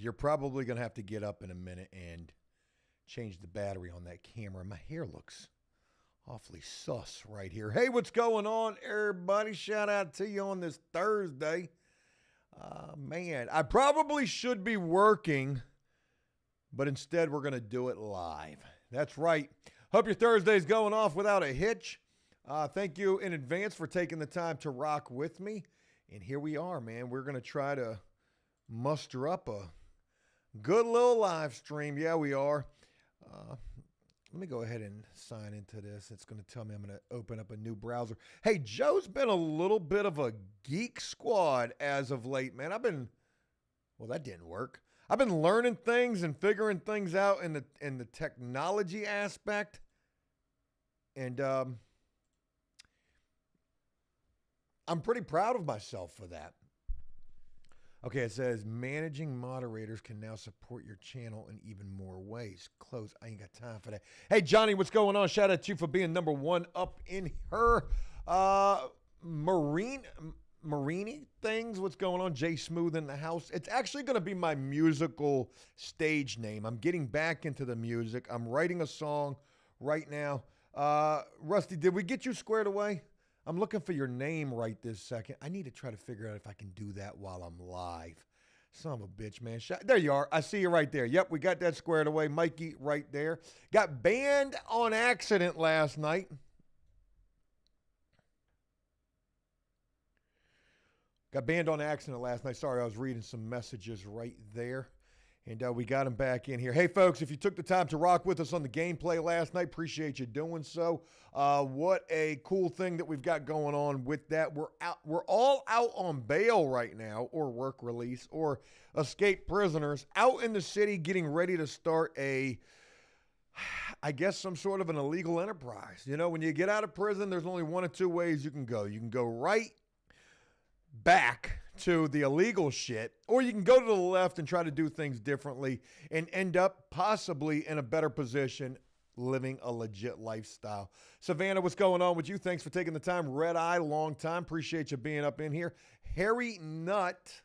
you're probably going to have to get up in a minute and change the battery on that camera. My hair looks awfully sus right here. Hey, what's going on, everybody? Shout out to you on this Thursday. Man, I probably should be working, but instead we're going to do it live. That's right. Hope your Thursday's going off without a hitch. Thank you in advance for taking the time to rock with me. And here we are, man. We're going to try to muster up a good little live stream. Yeah, we are. Let me go ahead and sign into this. It's going to tell me I'm going to open up a new browser. Hey, Joe's been a little bit of a geek squad as of late, man. Well, that didn't work. I've been learning things and figuring things out in the technology aspect. And I'm pretty proud of myself for that. Okay, it says managing moderators can now support your channel in even more ways. Close. I ain't got time for that. Hey, Johnny, what's going on? Shout out to you for being number one up in her Marini things. What's going on? Jay Smooth in the house. It's actually going to be my musical stage name. I'm getting back into the music. I'm writing a song right now. Rusty, did we get you squared away? I'm looking for your name right this second. I need to try to figure out if I can do that while I'm live. Son of a bitch, man. There you are. I see you right there. Yep, we got that squared away. Mikey right there. Got banned on accident last night. Sorry, I was reading some messages right there. And we got him back in here. Hey, folks, if you took the time to rock with us on the gameplay last night, appreciate you doing so. What a cool thing that we've got going on with that. We're all out on bail right now, or work release, or escaped prisoners, out in the city getting ready to start I guess some sort of an illegal enterprise. You know, when you get out of prison, there's only one of two ways you can go. You can go right back to the illegal shit, or you can go to the left and try to do things differently and end up possibly in a better position living a legit lifestyle. Savannah, what's going on with you? Thanks for taking the time. Red Eye, long time. Appreciate you being up in here. Harry Nut.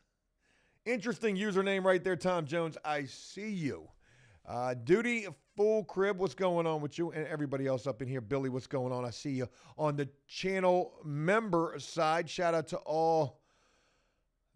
Interesting username right there, Tom Jones. I see you. Duty Full Crib, what's going on with you? And everybody else up in here. Billy, what's going on? I see you on the channel member side. Shout out to all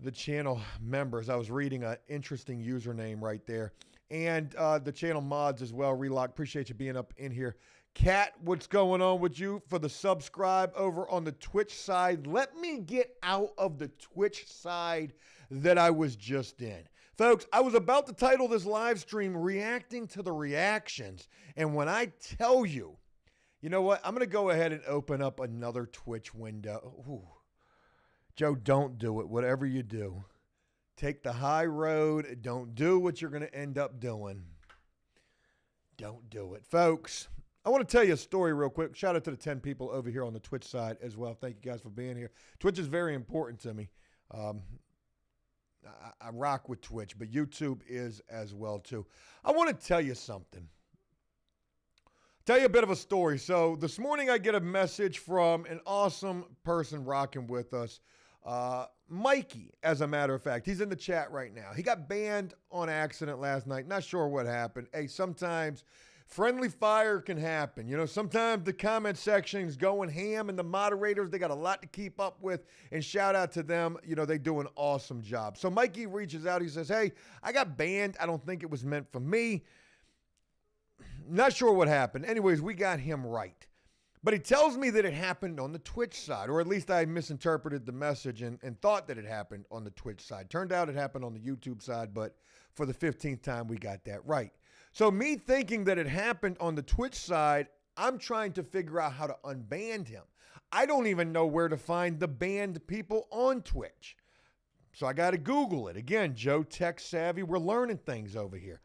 the channel members. I was reading an interesting username right there. And the channel mods as well. Relock, appreciate you being up in here. Kat, what's going on with you? For the subscribe over on the Twitch side. Let me get out of the Twitch side that I was just in. Folks, I was about to title this live stream Reacting to the Reactions. And when I tell you, you know what? I'm going to go ahead and open up another Twitch window. Ooh. Joe, don't do it. Whatever you do, take the high road. Don't do what you're going to end up doing. Don't do it. Folks, I want to tell you a story real quick. Shout out to the 10 people over here on the Twitch side as well. Thank you guys for being here. Twitch is very important to me. I rock with Twitch, but YouTube is as well too. I want to tell you something. Tell you a bit of a story. So this morning I get a message from an awesome person rocking with us. Mikey, as a matter of fact. He's in the chat right now. He got banned on accident last night. Not sure what happened. Hey, sometimes friendly fire can happen. You know, sometimes the comment section's going ham and the moderators, they got a lot to keep up with, and shout out to them. You know, they do an awesome job. So Mikey reaches out. He says, hey, I got banned. I don't think it was meant for me. Not sure what happened. Anyways, we got him right. But he tells me that it happened on the Twitch side, or at least I misinterpreted the message and thought that it happened on the Twitch side. Turned out it happened on the YouTube side, but for the 15th time, we got that right. So me thinking that it happened on the Twitch side, I'm trying to figure out how to unban him. I don't even know where to find the banned people on Twitch. So I got to Google it. Again, Joe Tech Savvy, we're learning things over here.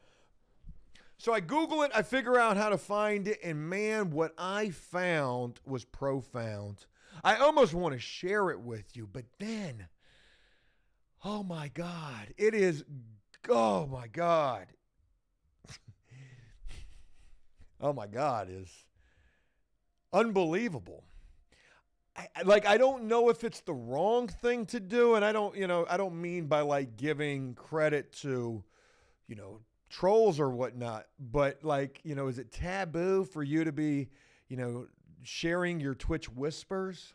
So I Google it, I figure out how to find it, and man, what I found was profound. I almost want to share it with you, but then, oh my God, oh my God. Oh my God, is unbelievable. I don't know if it's the wrong thing to do, and I don't mean by like giving credit to trolls or whatnot. But like, is it taboo for you to be, sharing your Twitch whispers?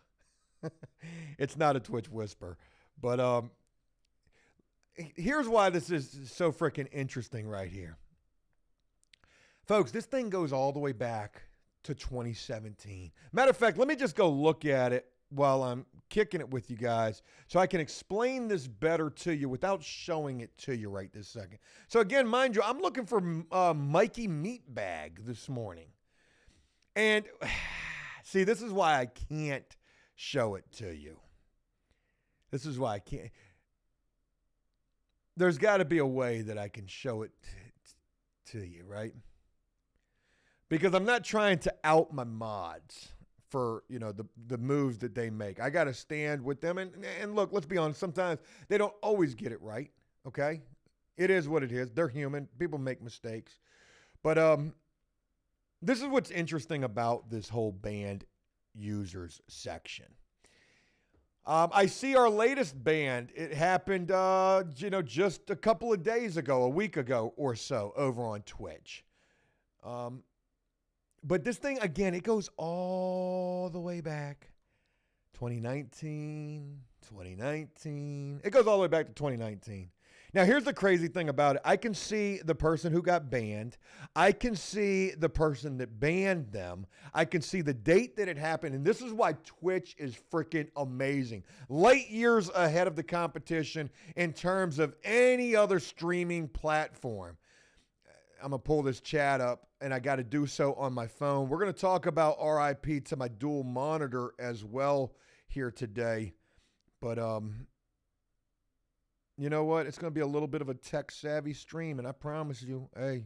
It's not a Twitch whisper, but here's why this is so freaking interesting right here. Folks, this thing goes all the way back to 2017. Matter of fact, let me just go look at it while I'm kicking it with you guys so I can explain this better to you without showing it to you right this second. So again, mind you, I'm looking for Mikey Meatbag this morning. And see, this is why I can't show it to you. This is why I can't. There's got to be a way that I can show it to you, right? Because I'm not trying to out my mods for, the moves that they make. I got to stand with them. And look, let's be honest, sometimes they don't always get it right, okay? It is what it is. They're human. People make mistakes. But this is what's interesting about this whole banned users section. I see our latest ban. It happened, just a couple of days ago, a week ago or so over on Twitch. But this thing, again, it goes all the way back. 2019. It goes all the way back to 2019. Now, here's the crazy thing about it. I can see the person who got banned. I can see the person that banned them. I can see the date that it happened. And this is why Twitch is freaking amazing. Light years ahead of the competition in terms of any other streaming platform. I'm going to pull this chat up, and I got to do so on my phone. We're going to talk about RIP to my dual monitor as well here today. But, you know what? It's going to be a little bit of a tech-savvy stream, and I promise you, hey,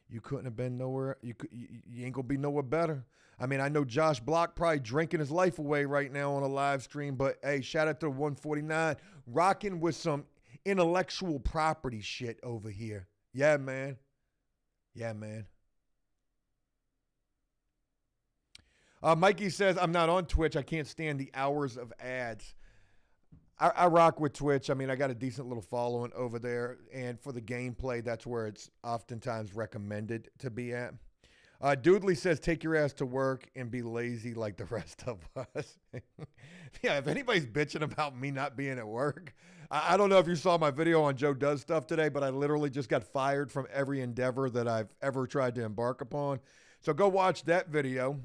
you couldn't have been nowhere. You ain't going to be nowhere better. I mean, I know Josh Block probably drinking his life away right now on a live stream, but, hey, shout out to 149, rocking with some intellectual property shit over here. Yeah, man. Yeah, man. Mikey says, I'm not on Twitch. I can't stand the hours of ads. I rock with Twitch. I mean, I got a decent little following over there. And for the gameplay, that's where it's oftentimes recommended to be at. Doodley says, take your ass to work and be lazy like the rest of us. Yeah, if anybody's bitching about me not being at work, I don't know if you saw my video on Joe Does Stuff today, but I literally just got fired from every endeavor that I've ever tried to embark upon. So go watch that video.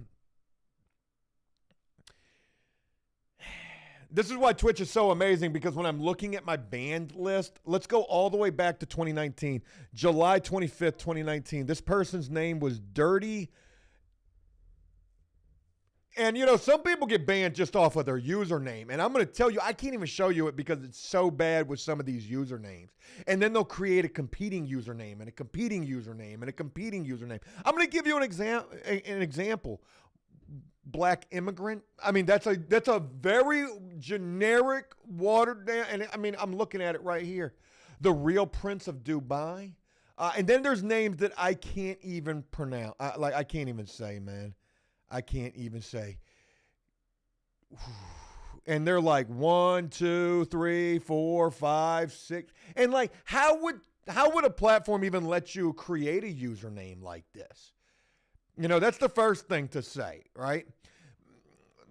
This is why Twitch is so amazing, because when I'm looking at my banned list, let's go all the way back to 2019, July 25th, 2019. This person's name was Dirty. And, some people get banned just off of their username. And I'm going to tell you, I can't even show you it because it's so bad with some of these usernames. And then they'll create a competing username and a competing username and a competing username. I'm going to give you an example. Black immigrant. I mean, that's a very generic, watered down, and I mean, I'm looking at it right here. The Real Prince of Dubai. And then there's names that I can't even pronounce. I can't even say, man. I can't even say. And they're like 1, 2, 3, 4, 5, 6. And like, how would a platform even let you create a username like this? That's the first thing to say, right?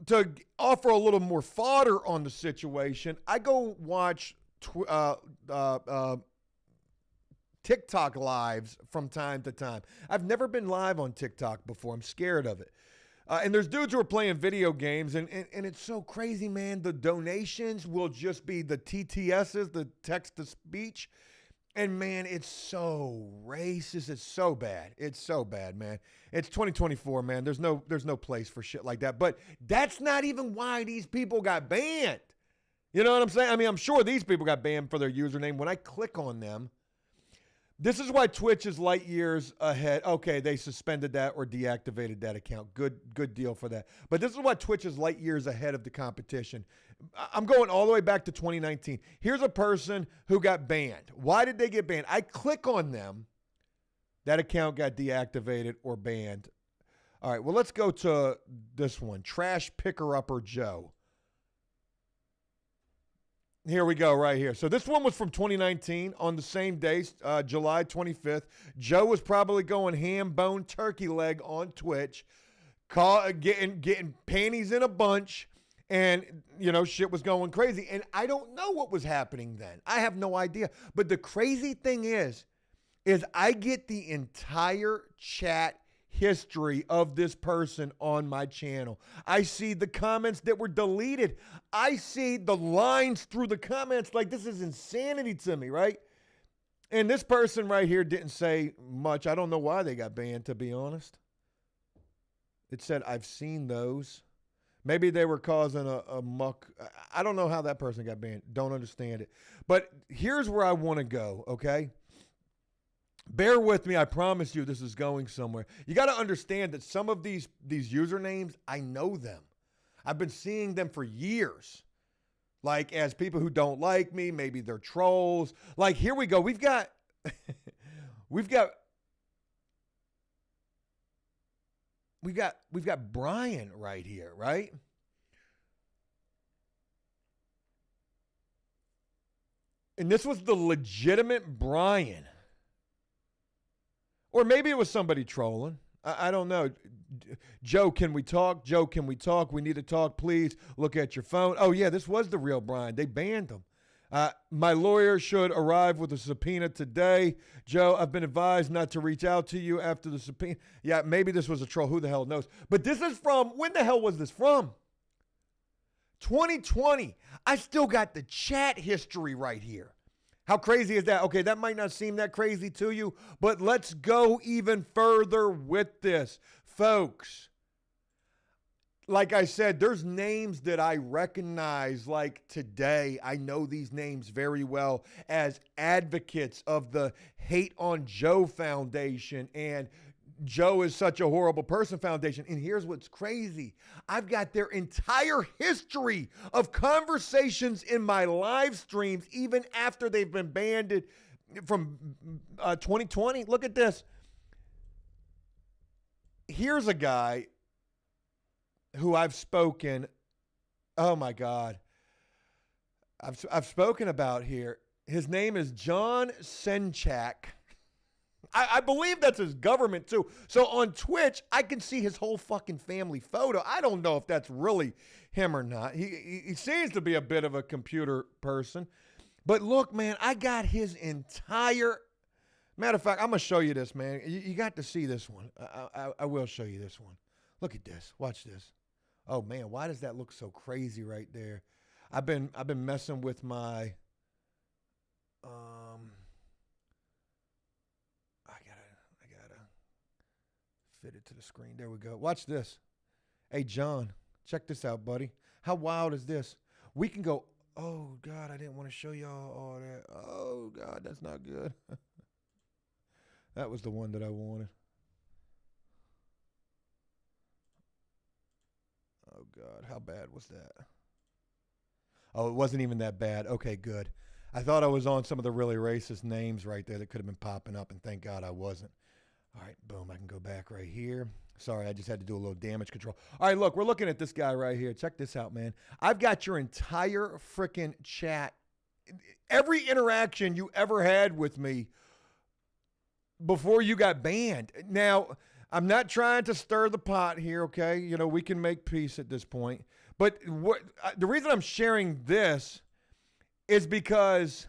To offer a little more fodder on the situation, I go watch TikTok lives from time to time. I've never been live on TikTok before. I'm scared of it. And there's dudes who are playing video games, and it's so crazy, man. The donations will just be the TTSs, the text-to-speech. And, man, it's so racist. It's so bad. It's so bad, man. It's 2024, man. There's no place for shit like that. But that's not even why these people got banned. You know what I'm saying? I mean, I'm sure these people got banned for their username. When I click on them, this is why Twitch is light years ahead. Okay, they suspended that or deactivated that account. Good deal for that. But this is why Twitch is light years ahead of the competition. I'm going all the way back to 2019. Here's a person who got banned. Why did they get banned? I click on them. That account got deactivated or banned. All right, well, let's go to this one. Trash Picker Upper Joe. Here we go right here. So this one was from 2019 on the same day, July 25th. Joe was probably going ham, bone, turkey leg on Twitch, getting panties in a bunch, and, shit was going crazy. And I don't know what was happening then. I have no idea. But the crazy thing is I get the entire chat history of this person on my channel. I see the comments that were deleted. I see the lines through the comments. Like, this is insanity to me, right? And this person right here didn't say much. I don't know why they got banned, to be honest. It said, I've seen those. Maybe they were causing a muck. I don't know how that person got banned. Don't understand it. But here's where I want to go, okay? Bear with me. I promise you this is going somewhere. You got to understand that some of these usernames, I know them. I've been seeing them for years. Like, as people who don't like me, maybe they're trolls. Like, here we go. We've got Brian right here, right? And this was the legitimate Brian. Or maybe it was somebody trolling. I don't know. Joe, can we talk? Joe, can we talk? We need to talk, please. Look at your phone. Oh, yeah, this was the real Brian. They banned him. My lawyer should arrive with a subpoena today. Joe, I've been advised not to reach out to you after the subpoena. Yeah, maybe this was a troll. Who the hell knows? But this is from, when the hell was this from? 2020. I still got the chat history right here. How crazy is that? Okay, that might not seem that crazy to you, but let's go even further with this. Folks, like I said, there's names that I recognize like today. I know these names very well as advocates of the Hate on Joe Foundation and Joe is such a horrible person foundation. And here's what's crazy. I've got their entire history of conversations in my live streams, even after they've been banned from 2020. Look at this. Here's a guy who I've spoken. Oh my God. I've spoken about here. His name is John Senchak. I believe that's his government too. So on Twitch, I can see his whole fucking family photo. I don't know if that's really him or not. He seems to be a bit of a computer person. But look, man, I got his entire... Matter of fact, I'm going to show you this, man. You got to see this one. I will show you this one. Look at this. Watch this. Oh, man, why does that look so crazy right there? I've been messing with my... Fit it to the screen. There we go. Watch this. Hey, John, check this out, buddy. How wild is this? We can go, oh, God, I didn't want to show y'all all that. Oh, God, that's not good. That was the one that I wanted. Oh, God, how bad was that? Oh, it wasn't even that bad. Okay, good. I thought I was on some of the really racist names right there that could have been popping up, and thank God I wasn't. All right, boom, I can go back right here. Sorry, I just had to do a little damage control. All right, look, we're looking at this guy right here. Check this out, man. I've got your entire freaking chat. Every interaction you ever had with me before you got banned. Now, I'm not trying to stir the pot here, okay? You know, we can make peace at this point. But the reason I'm sharing this is because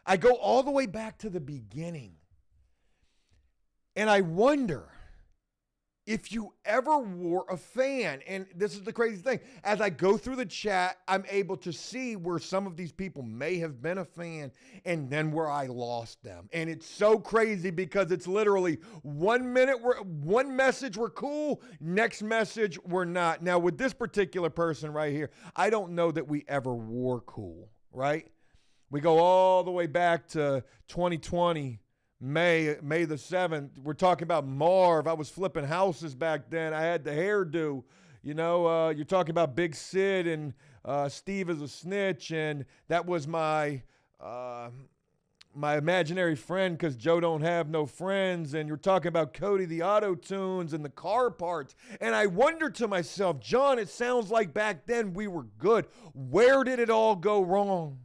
I go all the way back to the beginning. And I wonder if you ever were a fan. And this is the crazy thing. As I go through the chat, I'm able to see where some of these people may have been a fan and then where I lost them. And it's so crazy because it's literally 1 minute, one message we're cool, next message we're not. Now, with this particular person right here, I don't know that we ever were cool, right? We go all the way back to 2020. May the 7th. We're talking about Marv. I was flipping houses back then. I had the hairdo. You know, you're talking about Big Sid and Steve is a snitch. And that was my imaginary friend because Joe don't have no friends. And you're talking about Cody the auto-tunes and the car parts. And I wonder to myself, John, it sounds like back then we were good. Where did it all go wrong?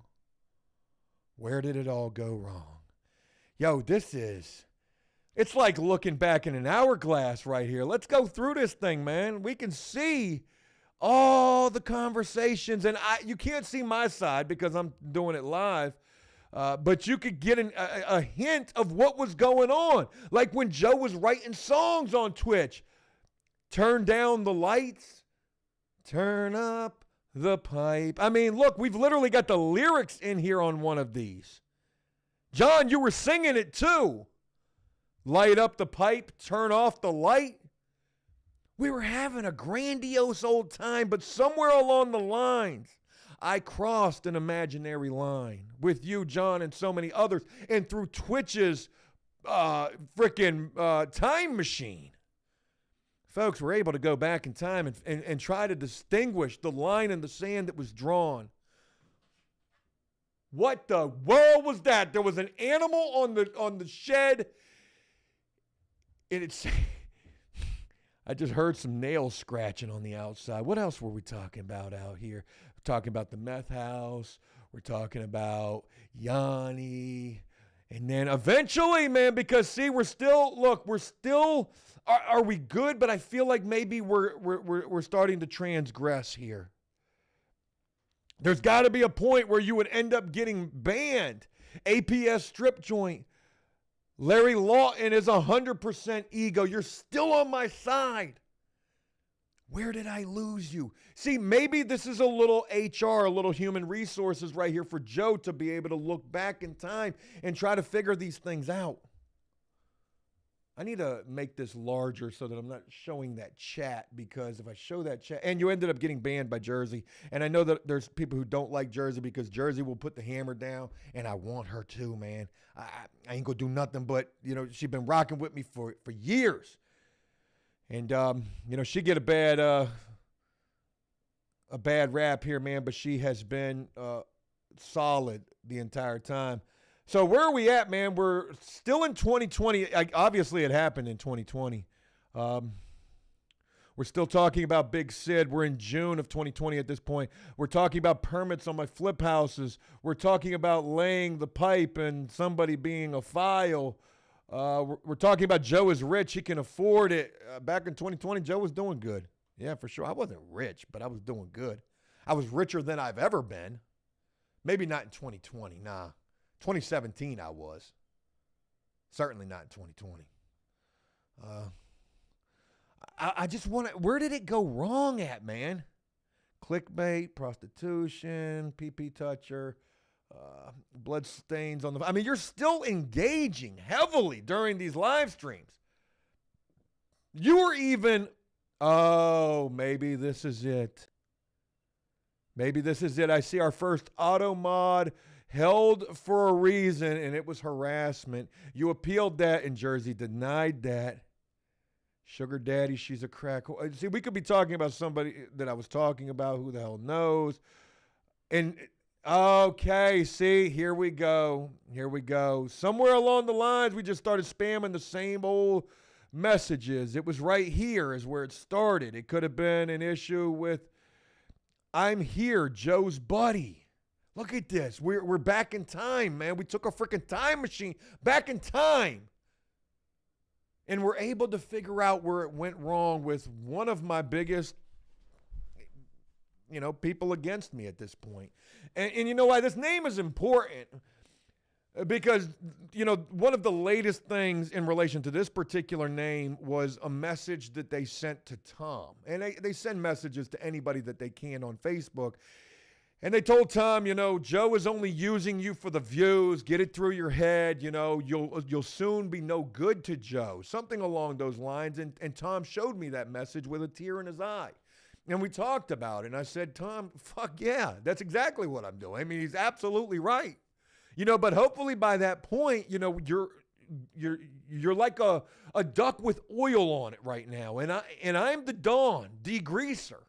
Where did it all go wrong? Yo, it's like looking back in an hourglass right here. Let's go through this thing, man. We can see all the conversations, and you can't see my side because I'm doing it live, but you could get a hint of what was going on. Like when Joe was writing songs on Twitch. Turn down the lights, turn up the pipe. I mean, look, we've literally got the lyrics in here on one of these. John, you were singing it too. Light up the pipe, turn off the light. We were having a grandiose old time, but somewhere along the lines, I crossed an imaginary line with you, John, and so many others, and through Twitch's freaking time machine. Folks were able to go back in time and try to distinguish the line in the sand that was drawn. What the world was that? There was an animal on the shed, and it's. I just heard some nails scratching on the outside. What else were we talking about out here? We're talking about the meth house. We're talking about Yanni. And then eventually, man, because see, we're still, are we good? But I feel like maybe we're starting to transgress here. There's got to be a point where you would end up getting banned. APS strip joint. Larry Lawton is 100% ego. You're still on my side. Where did I lose you? See, maybe this is a little HR, a little human resources right here for Joe to be able to look back in time and try to figure these things out. I need to make this larger so that I'm not showing that chat, because if I show that chat, and you ended up getting banned by Jersey, and I know that there's people who don't like Jersey because Jersey will put the hammer down, and I want her to, man. I ain't gonna do nothing but, she's been rocking with me for years. And, she get a bad rap here, man, but she has been solid the entire time. So where are we at, man? We're still in 2020. Obviously, it happened in 2020. We're still talking about Big Sid. We're in June of 2020 at this point. We're talking about permits on my flip houses. We're talking about laying the pipe and somebody being a file. We're talking about Joe is rich. He can afford it. Back in 2020, Joe was doing good. Yeah, for sure. I wasn't rich, but I was doing good. I was richer than I've ever been. Maybe not in 2020. Nah. 2017 I was. Certainly not in 2020. I just want to, where did it go wrong at, man? Clickbait, prostitution, PP toucher. Blood stains on the. I mean, you're still engaging heavily during these live streams. You were even. Oh, maybe this is it. Maybe this is it. I see our first auto mod held for a reason, and it was harassment. You appealed that, and Jersey denied that. Sugar daddy, she's a crack. See, we could be talking about somebody that I was talking about. Who the hell knows? And. Okay, see, here we go. Somewhere along the lines, we just started spamming the same old messages. It was right here is where it started. It could have been an issue with, I'm here, Joe's buddy. Look at this. We're back in time, man. We took a freaking time machine back in time. And we're able to figure out where it went wrong with one of my biggest people against me at this point. And you know why this name is important? Because, one of the latest things in relation to this particular name was a message that they sent to Tom. And they send messages to anybody that they can on Facebook. And they told Tom, Joe is only using you for the views. Get it through your head. You'll soon be no good to Joe. Something along those lines. And Tom showed me that message with a tear in his eye. And we talked about it, and I said, Tom, fuck yeah, that's exactly what I'm doing. I mean, he's absolutely right. But hopefully by that point, you're like a duck with oil on it right now. And I'm the Dawn, degreaser.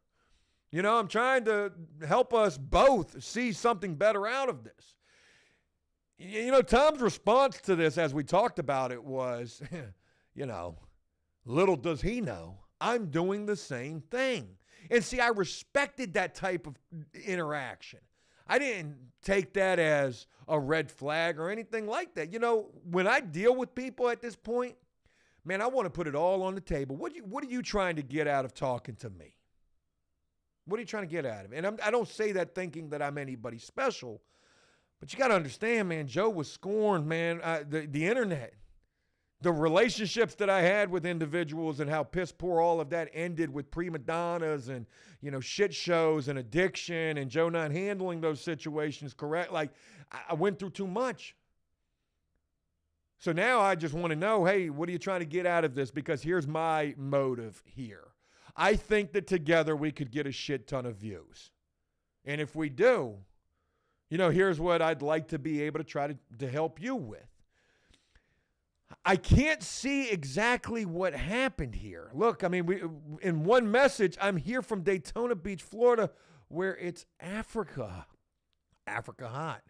I'm trying to help us both see something better out of this. Tom's response to this, as we talked about it, was, little does he know, I'm doing the same thing. And see, I respected that type of interaction. I didn't take that as a red flag or anything like that. You know, when I deal with people at this point, man, I want to put it all on the table. What are you trying to get out of talking to me? What are you trying to get out of it? And I don't say that thinking that I'm anybody special, but you got to understand, man, Joe was scorned, man. The internet, the relationships that I had with individuals and how piss poor all of that ended with prima donnas and, you know, shit shows and addiction and Joe not handling those situations correct. Like, I went through too much. So now I just want to know, hey, what are you trying to get out of this? Because here's my motive here. I think that together we could get a shit ton of views. And if we do, you know, here's what I'd like to be able to try to help you with. I can't see exactly what happened here. Look, I mean, in one message, I'm here from Daytona Beach, Florida, where it's Africa hot.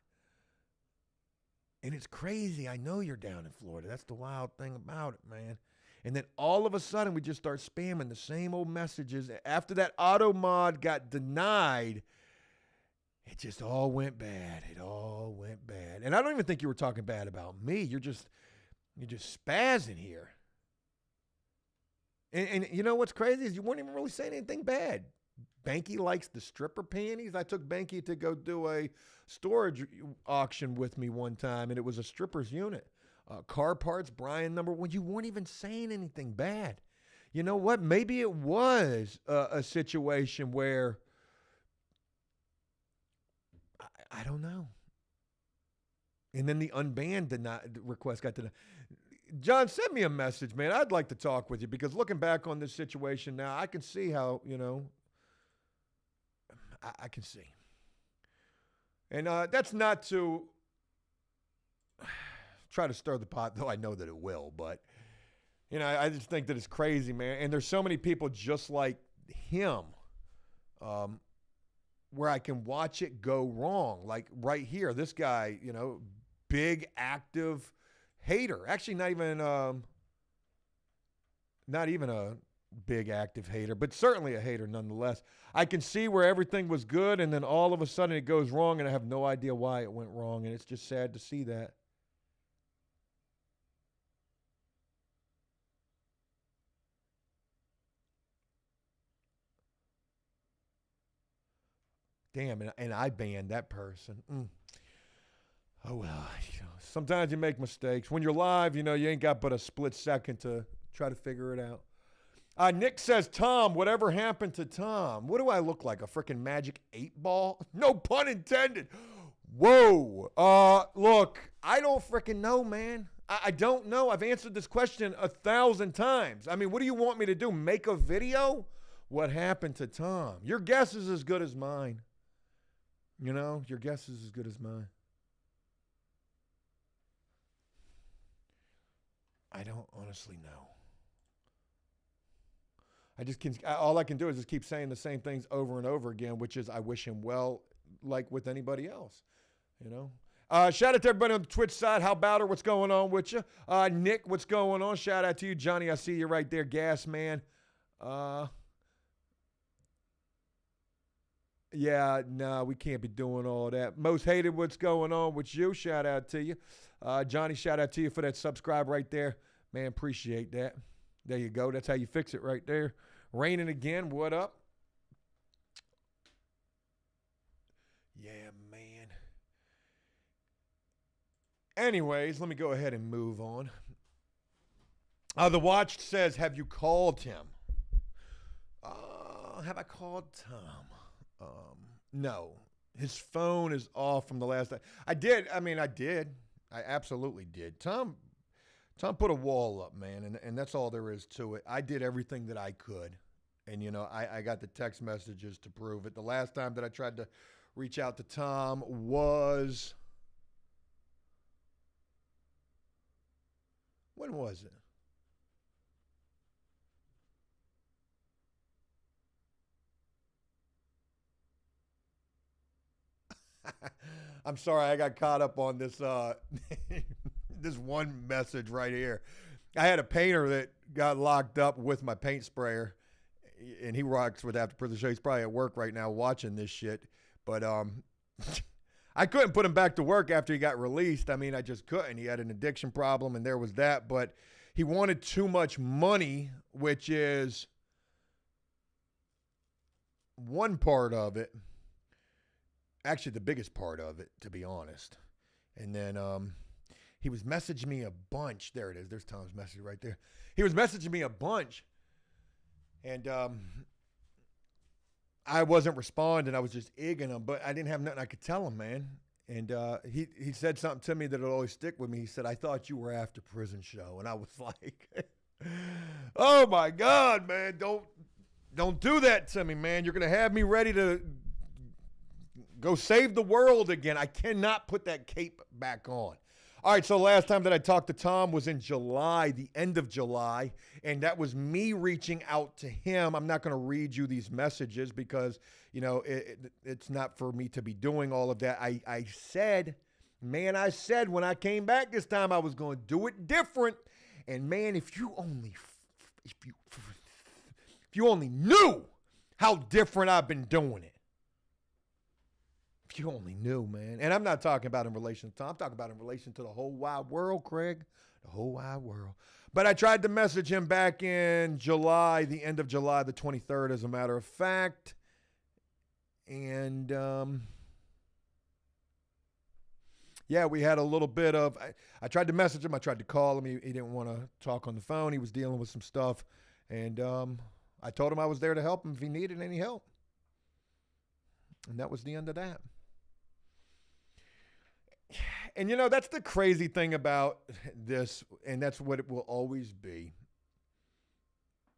And it's crazy. I know you're down in Florida. That's the wild thing about it, man. And then all of a sudden, we just start spamming the same old messages. After that auto mod got denied, it just all went bad. It all went bad. And I don't even think you were talking bad about me. You're just spazzing here. And you know what's crazy is you weren't even really saying anything bad. Banky likes the stripper panties. I took Banky to go do a storage auction with me one time, and it was a stripper's unit. Car parts, Brian number one. You weren't even saying anything bad. You know what? Maybe it was a situation where, I don't know. And then the unbanned request got denied. John, send me a message, man. I'd like to talk with you because looking back on this situation now, I can see how, you know, I can see. And that's not to try to stir the pot, though I know that it will. But, you know, I just think that it's crazy, man. And there's so many people just like him where I can watch it go wrong. Like right here, this guy, you know, big, active hater. Actually, not even a big, active hater, but certainly a hater nonetheless. I can see where everything was good, and then all of a sudden it goes wrong, and I have no idea why it went wrong, and it's just sad to see that. Damn, and I banned that person. Oh, well, you know, sometimes you make mistakes. When you're live, you know, you ain't got but a split second to try to figure it out. Nick says, Tom, whatever happened to Tom? What do I look like, a freaking magic 8-ball? No pun intended. Whoa. Look, I don't freaking know, man. I don't know. I've answered this question 1,000 times. I mean, what do you want me to do? Make a video? What happened to Tom? Your guess is as good as mine. You know, your guess is as good as mine. I don't honestly know. All I can do is just keep saying the same things over and over again, which is I wish him well, like with anybody else, you know. Shout out to everybody on the Twitch side. How about her? What's going on with you? Nick, what's going on? Shout out to you. Johnny, I see you right there. Gas man. Yeah, no, we can't be doing all that. Most hated, what's going on with you? Shout out to you. Johnny, shout out to you for that subscribe right there. Man, appreciate that. There you go. That's how you fix it right there. Raining again. What up? Yeah, man. Anyways, let me go ahead and move on. The watch says, have you called him? Have I called Tom? No. His phone is off from the last time. I did. I absolutely did. Tom put a wall up, man, and that's all there is to it. I did everything that I could, and, you know, I got the text messages to prove it. The last time that I tried to reach out to Tom was, when was it? I'm sorry, I got caught up on this this one message right here. I had a painter that got locked up with my paint sprayer, and he rocks with After Prison Show. He's probably at work right now watching this shit. But I couldn't put him back to work after he got released. I mean, I just couldn't. He had an addiction problem, and there was that. But he wanted too much money, which is one part of it. Actually, the biggest part of it, to be honest. And then he was messaging me a bunch. There it is. There's Tom's message right there. He was messaging me a bunch. And I wasn't responding. I was just egging him. But I didn't have nothing I could tell him, man. And he said something to me that'll always stick with me. He said, "I thought you were after Prison Show." And I was like, oh, my God, man. Don't do that to me, man. You're going to have me ready to go save the world again. I cannot put that cape back on. All right, so last time that I talked to Tom was in July, the end of July, and that was me reaching out to him. I'm not going to read you these messages because, you know, it's not for me to be doing all of that. I said when I came back this time I was going to do it different. And, man, if you only knew how different I've been doing it. If you only knew, man. And I'm not talking about in relation to Tom. I'm talking about in relation to the whole wide world, Craig. The whole wide world. But I tried to message him back in July, the end of July, the 23rd, as a matter of fact. And, yeah, we had a little bit of, I tried to message him. I tried to call him. He didn't want to talk on the phone. He was dealing with some stuff. And I told him I was there to help him if he needed any help. And that was the end of that. And, you know, that's the crazy thing about this, and that's what it will always be.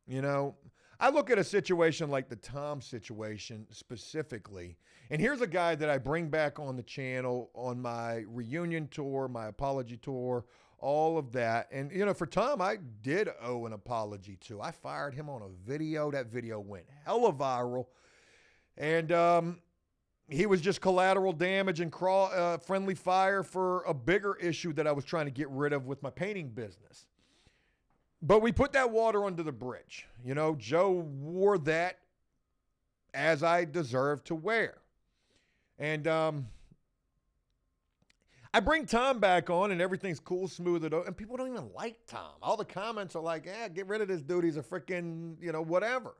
You know, I look at a situation like the Tom situation specifically, and here's a guy that I bring back on the channel on my reunion tour, my apology tour, all of that. And, you know, for Tom, I did owe an apology to. I fired him on a video. That video went hella viral. And, he was just collateral damage and friendly fire for a bigger issue that I was trying to get rid of with my painting business. But we put that water under the bridge. You know, Joe wore that as I deserved to wear. And I bring Tom back on and everything's cool, smooth, and people don't even like Tom. All the comments are like, get rid of this dude. He's a freaking, you know, whatever.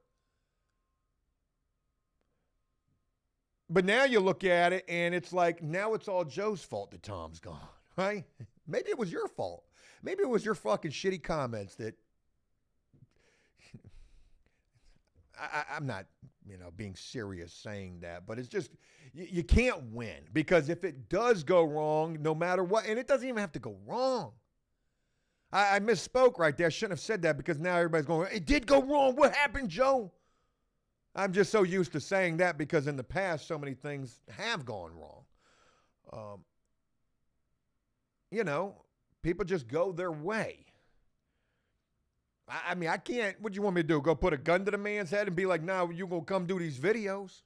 But now you look at it, and it's like, now it's all Joe's fault that Tom's gone, right? Maybe it was your fault. Maybe it was your fucking shitty comments that I'm not, you know, being serious saying that, but it's just, you can't win, because if it does go wrong, no matter what, and it doesn't even have to go wrong. I misspoke right there. I shouldn't have said that, because now everybody's going, it did go wrong. What happened, Joe? I'm just so used to saying that because in the past, so many things have gone wrong. You know, people just go their way. I mean, I can't, what do you want me to do? Go put a gun to the man's head and be like, nah, you going to come do these videos?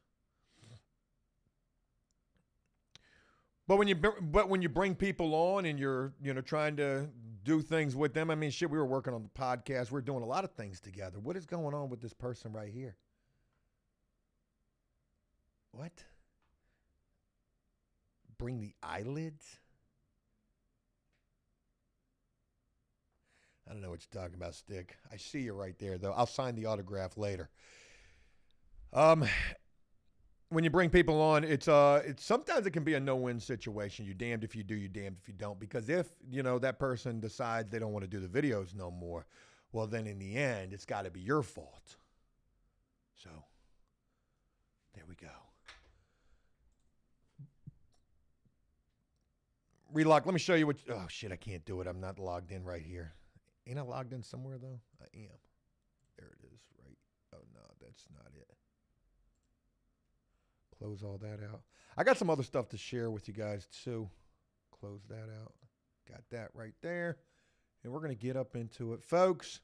But when you bring people on and you're, you know, trying to do things with them, I mean, shit, we were working on the podcast. We're doing a lot of things together. What is going on with this person right here? What? Bring the eyelids? I don't know what you're talking about, Stick. I see you right there, though. I'll sign the autograph later. When you bring people on, it's sometimes it can be a no-win situation. You're damned if you do, you're damned if you don't. Because if, you know, that person decides they don't want to do the videos no more, well, then in the end, it's got to be your fault. So, there we go. Relock. Let me show you what. Oh, shit, I can't do it. I'm not logged in right here. Ain't I logged in somewhere, though? I am. There it is, right? Oh, no, that's not it. Close all that out. I got some other stuff to share with you guys, too. Close that out. Got that right there. And we're going to get up into it. Folks,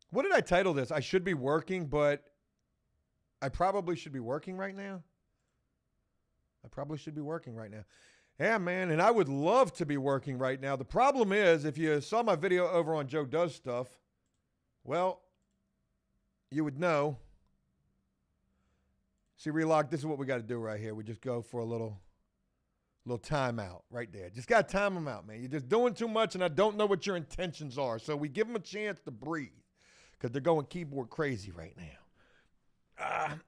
what did I title this? I should be working, but I probably should be working right now. I probably should be working right now. Yeah, man, and I would love to be working right now. The problem is, if you saw my video over on Joe Does Stuff, well, you would know. See, Relock, this is what we got to do right here. We just go for a little Little timeout right there. Just got to time them out, man. You're just doing too much, and I don't know what your intentions are. So we give them a chance to breathe because they're going keyboard crazy right now.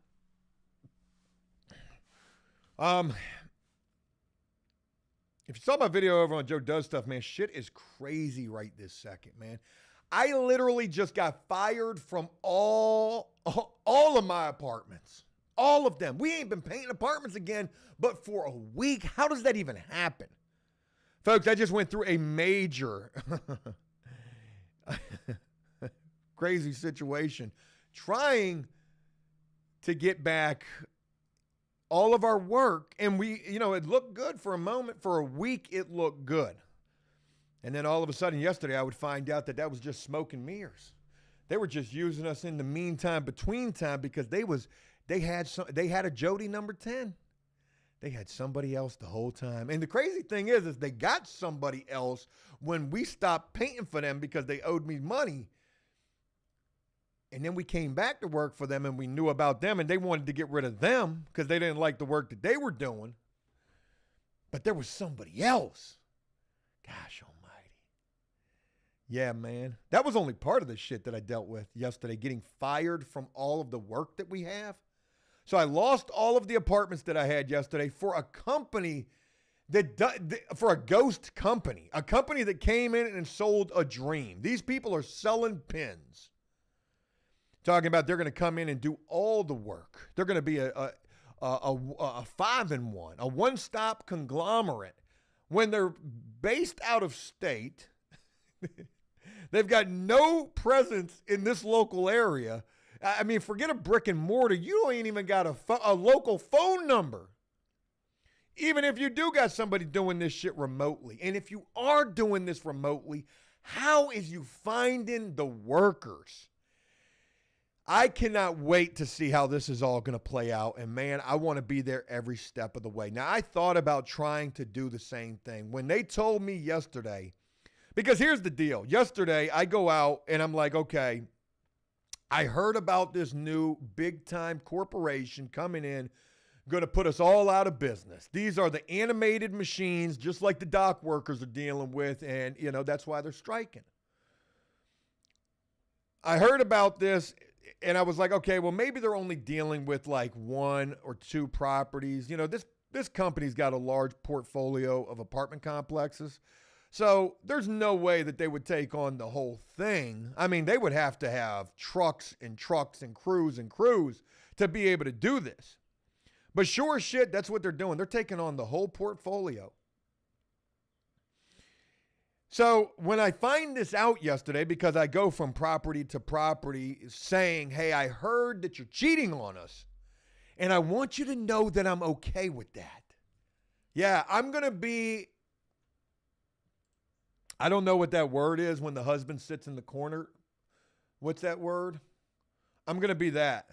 If you saw my video over on Joe Does Stuff, man, shit is crazy right this second, man. I literally just got fired from all of my apartments. All of them. We ain't been painting apartments again, but for a week. How does that even happen? Folks, I just went through a major crazy situation trying to get back all of our work. And we, it looked good for a moment. For a week, it looked good. And then all of a sudden yesterday, I would find out that was just smoke and mirrors. They were just using us in the meantime, between time, because they had a Jody number 10. They had somebody else the whole time. And the crazy thing is they got somebody else when we stopped painting for them because they owed me money. And then we came back to work for them and we knew about them and they wanted to get rid of them because they didn't like the work that they were doing. But there was somebody else. Gosh almighty. Yeah, man. That was only part of the shit that I dealt with yesterday, getting fired from all of the work that we have. So I lost all of the apartments that I had yesterday for a company for a ghost company, a company that came in and sold a dream. These people are selling pins. Talking about they're going to come in and do all the work. They're going to be a 5-in-1, a one-stop conglomerate. When they're based out of state, they've got no presence in this local area. I mean, forget a brick and mortar. You ain't even got a local phone number. Even if you do got somebody doing this shit remotely. And if you are doing this remotely, how is you finding the workers? I cannot wait to see how this is all going to play out. And man, I want to be there every step of the way. Now, I thought about trying to do the same thing. When they told me yesterday, because here's the deal. Yesterday, I go out and I'm like, okay, I heard about this new big-time corporation coming in, going to put us all out of business. These are the animated machines, just like the dock workers are dealing with, and, that's why they're striking. I heard about this, and I was like, okay, well, maybe they're only dealing with like 1 or 2 properties. This company's got a large portfolio of apartment complexes. So there's no way that they would take on the whole thing. I mean, they would have to have trucks and crews to be able to do this. But sure as shit, that's what they're doing. They're taking on the whole portfolio. So when I find this out yesterday, because I go from property to property saying, hey, I heard that you're cheating on us, and I want you to know that I'm okay with that. Yeah, I'm going to be, I don't know what that word is when the husband sits in the corner. What's that word? I'm going to be that.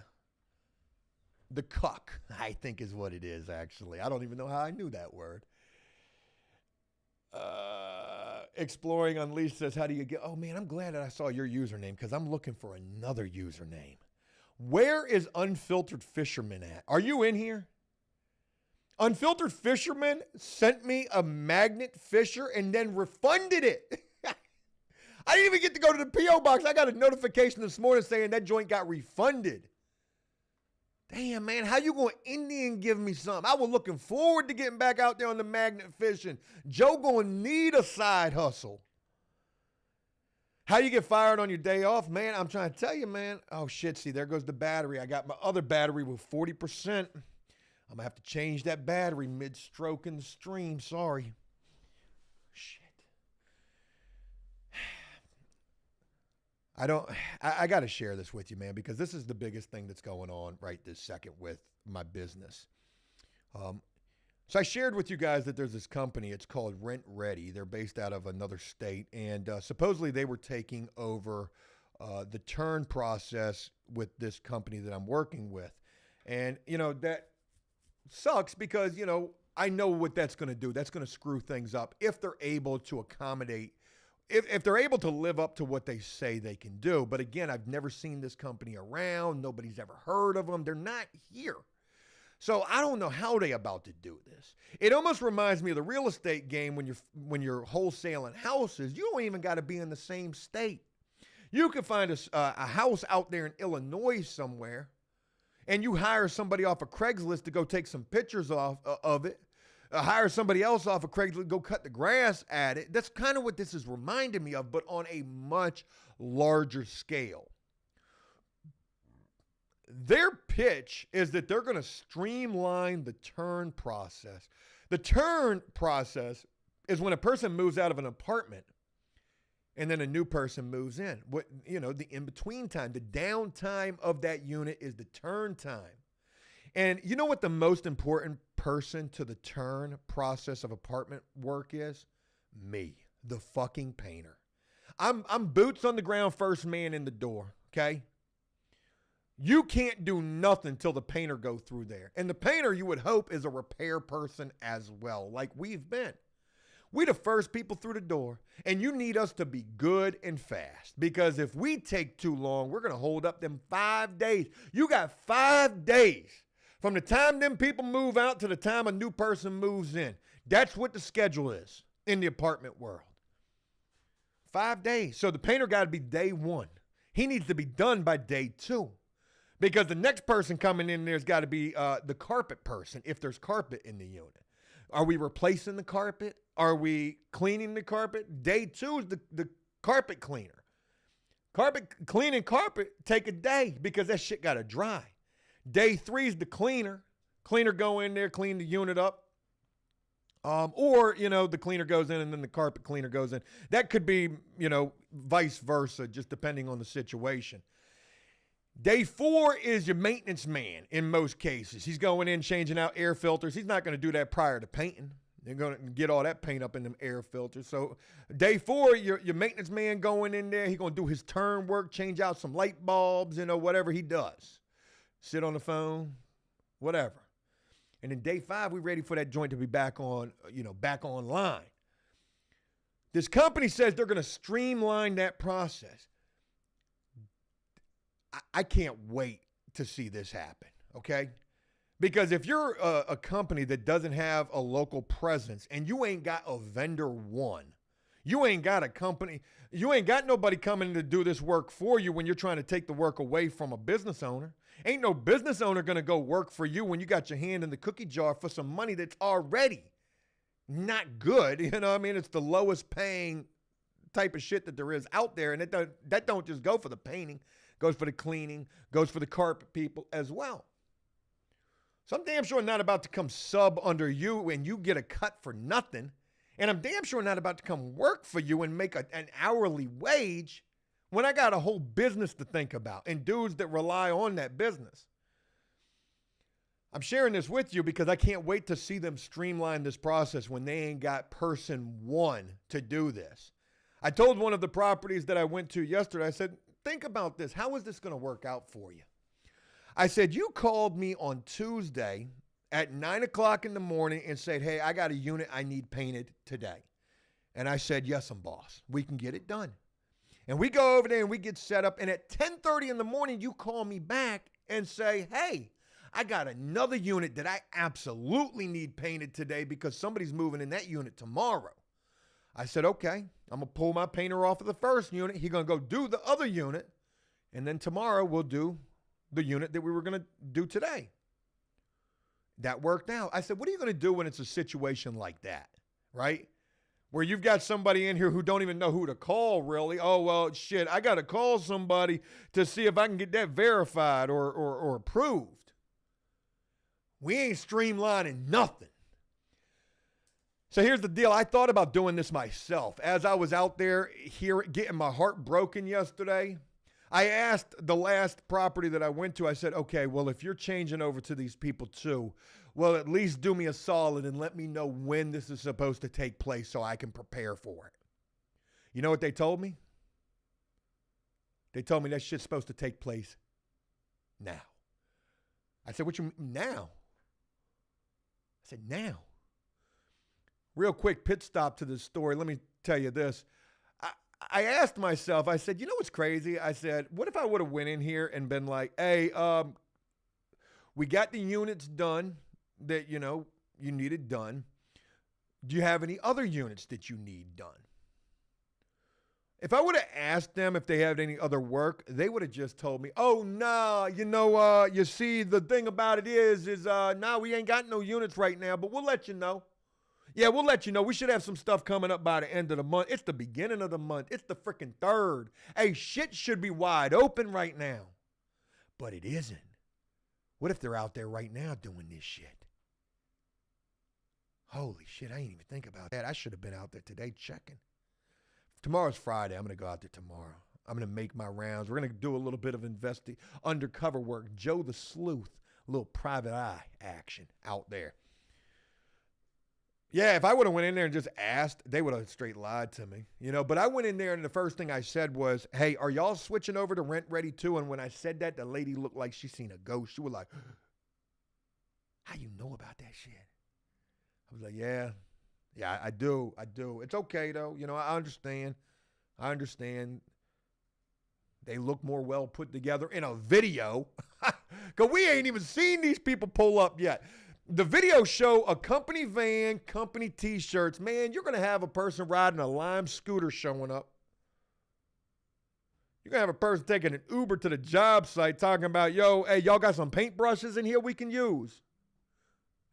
The cuck, I think is what it is, actually. I don't even know how I knew that word. Exploring Unleashed says, how do you get? Oh, man, I'm glad that I saw your username because I'm looking for another username. Where is Unfiltered Fisherman at? Are you in here? Unfiltered Fisherman sent me a magnet fisher and then refunded it. I didn't even get to go to the P.O. box. I got a notification this morning saying that joint got refunded. Damn, man, how you going to Indian give me something? I was looking forward to getting back out there on the magnet fishing. Joe going to need a side hustle. How you get fired on your day off? Man, I'm trying to tell you, man. Oh, shit, see, there goes the battery. I got my other battery with 40%. I'm going to have to change that battery mid-stroke in the stream. Sorry. Shit. I got to share this with you, man, because this is the biggest thing that's going on right this second with my business. So I shared with you guys that there's this company. It's called Rent Ready. They're based out of another state, and supposedly they were taking over the turn process with this company that I'm working with. And, that sucks because, I know what that's going to do. That's going to screw things up if they're able to accommodate, if they're able to live up to what they say they can do. But again, I've never seen this company around. Nobody's ever heard of them. They're not here. So I don't know how they about to do this. It almost reminds me of the real estate game when you're wholesaling houses. You don't even got to be in the same state. You can find a house out there in Illinois somewhere, and you hire somebody off of Craigslist to go take some pictures of it. Hire somebody else off of Craigslist to go cut the grass at it. That's kind of what this is reminding me of, but on a much larger scale. Their pitch is that they're going to streamline the turn process. The turn process is when a person moves out of an apartment and then a new person moves in. The in-between time, the downtime of that unit is the turn time. And you know what the most important person to the turn process of apartment work is? Me, the fucking painter. I'm boots on the ground, first man in the door, okay? You can't do nothing till the painter go through there. And the painter, you would hope, is a repair person as well, like we've been. We the first people through the door, and you need us to be good and fast, because if we take too long, we're going to hold up them 5 days. You got 5 days from the time them people move out to the time a new person moves in. That's what the schedule is in the apartment world. 5 days. So the painter got to be day one. He needs to be done by day 2. Because the next person coming in there's got to be the carpet person, if there's carpet in the unit. Are we replacing the carpet? Are we cleaning the carpet? Day 2 is the carpet cleaner. Cleaning carpet take a day because that shit got to dry. Day 3 is the cleaner. Cleaner go in there, clean the unit up. Or the cleaner goes in and then the carpet cleaner goes in. That could be, vice versa, just depending on the situation. Day 4 is your maintenance man in most cases. He's going in, changing out air filters. He's not going to do that prior to painting. They're going to get all that paint up in them air filters. So day 4, your maintenance man going in there. He's going to do his turn work, change out some light bulbs, whatever he does. Sit on the phone, whatever. And then day 5, we're ready for that joint to be back on, back online. This company says they're going to streamline that process. I can't wait to see this happen, okay? Because if you're a company that doesn't have a local presence and you ain't got a vendor one, you ain't got a company, you ain't got nobody coming to do this work for you when you're trying to take the work away from a business owner. Ain't no business owner going to go work for you when you got your hand in the cookie jar for some money that's already not good. It's the lowest paying type of shit that there is out there. And that don't just go for the painting. Goes for the cleaning, goes for the carpet people as well. So I'm damn sure not about to come sub under you and you get a cut for nothing. And I'm damn sure not about to come work for you and make an hourly wage when I got a whole business to think about and dudes that rely on that business. I'm sharing this with you because I can't wait to see them streamline this process when they ain't got person one to do this. I told one of the properties that I went to yesterday, I said, think about this. How is this going to work out for you? I said, you called me on Tuesday at 9 o'clock in the morning and said, hey, I got a unit I need painted today. And I said, yes, boss. We can get it done. And we go over there and we get set up. And at 10:30 in the morning, you call me back and say, hey, I got another unit that I absolutely need painted today because somebody's moving in that unit tomorrow. I said, okay, I'm going to pull my painter off of the first unit. He's going to go do the other unit. And then tomorrow we'll do the unit that we were going to do today. That worked out. I said, what are you going to do when it's a situation like that, right? Where you've got somebody in here who don't even know who to call, really. Oh, well, shit, I got to call somebody to see if I can get that verified or approved. We ain't streamlining nothing. So here's the deal. I thought about doing this myself. As I was out there here getting my heart broken yesterday, I asked the last property that I went to, I said, okay, well, if you're changing over to these people too, well, at least do me a solid and let me know when this is supposed to take place so I can prepare for it. You know what they told me? They told me that shit's supposed to take place now. I said, what you mean now? I said, now. Real quick pit stop to this story. Let me tell you this. I asked myself, I said, you know what's crazy? I said, what if I would have went in here and been like, hey, We got the units done that, you needed done. Do you have any other units that you need done? If I would have asked them if they had any other work, they would have just told me, oh, no, you see, the thing about it is no, we ain't got no units right now, but we'll let you know. Yeah, we'll let you know. We should have some stuff coming up by the end of the month. It's the beginning of the month. It's the freaking 3rd. Hey, shit should be wide open right now. But it isn't. What if they're out there right now doing this shit? Holy shit, I didn't even think about that. I should have been out there today checking. Tomorrow's Friday. I'm going to go out there tomorrow. I'm going to make my rounds. We're going to do a little bit of undercover work. Joe the Sleuth, a little private eye action out there. Yeah, if I would have went in there and just asked, they would have straight lied to me, But I went in there and the first thing I said was, hey, are y'all switching over to Rent Ready too? And when I said that, the lady looked like she seen a ghost. She was like, how you know about that shit? I was like, yeah, I do. It's okay, though. I understand. They look more well put together in a video. Because we ain't even seen these people pull up yet. The video show a company van, company T-shirts. Man, you're going to have a person riding a Lime scooter showing up. You're going to have a person taking an Uber to the job site talking about, yo, hey, y'all got some paintbrushes in here we can use.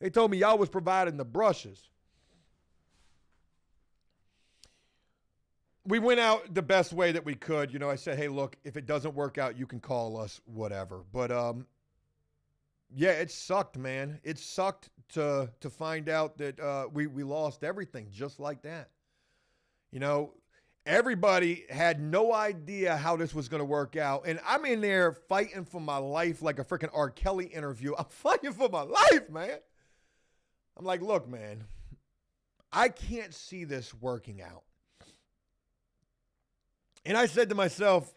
They told me y'all was providing the brushes. We went out the best way that we could. I said, hey, look, if it doesn't work out, you can call us, whatever. But, yeah, it sucked, man. It sucked to find out that we lost everything just like that. Everybody had no idea how this was going to work out. And I'm in there fighting for my life like a freaking R. Kelly interview. I'm fighting for my life, man. I'm like, look, man, I can't see this working out. And I said to myself,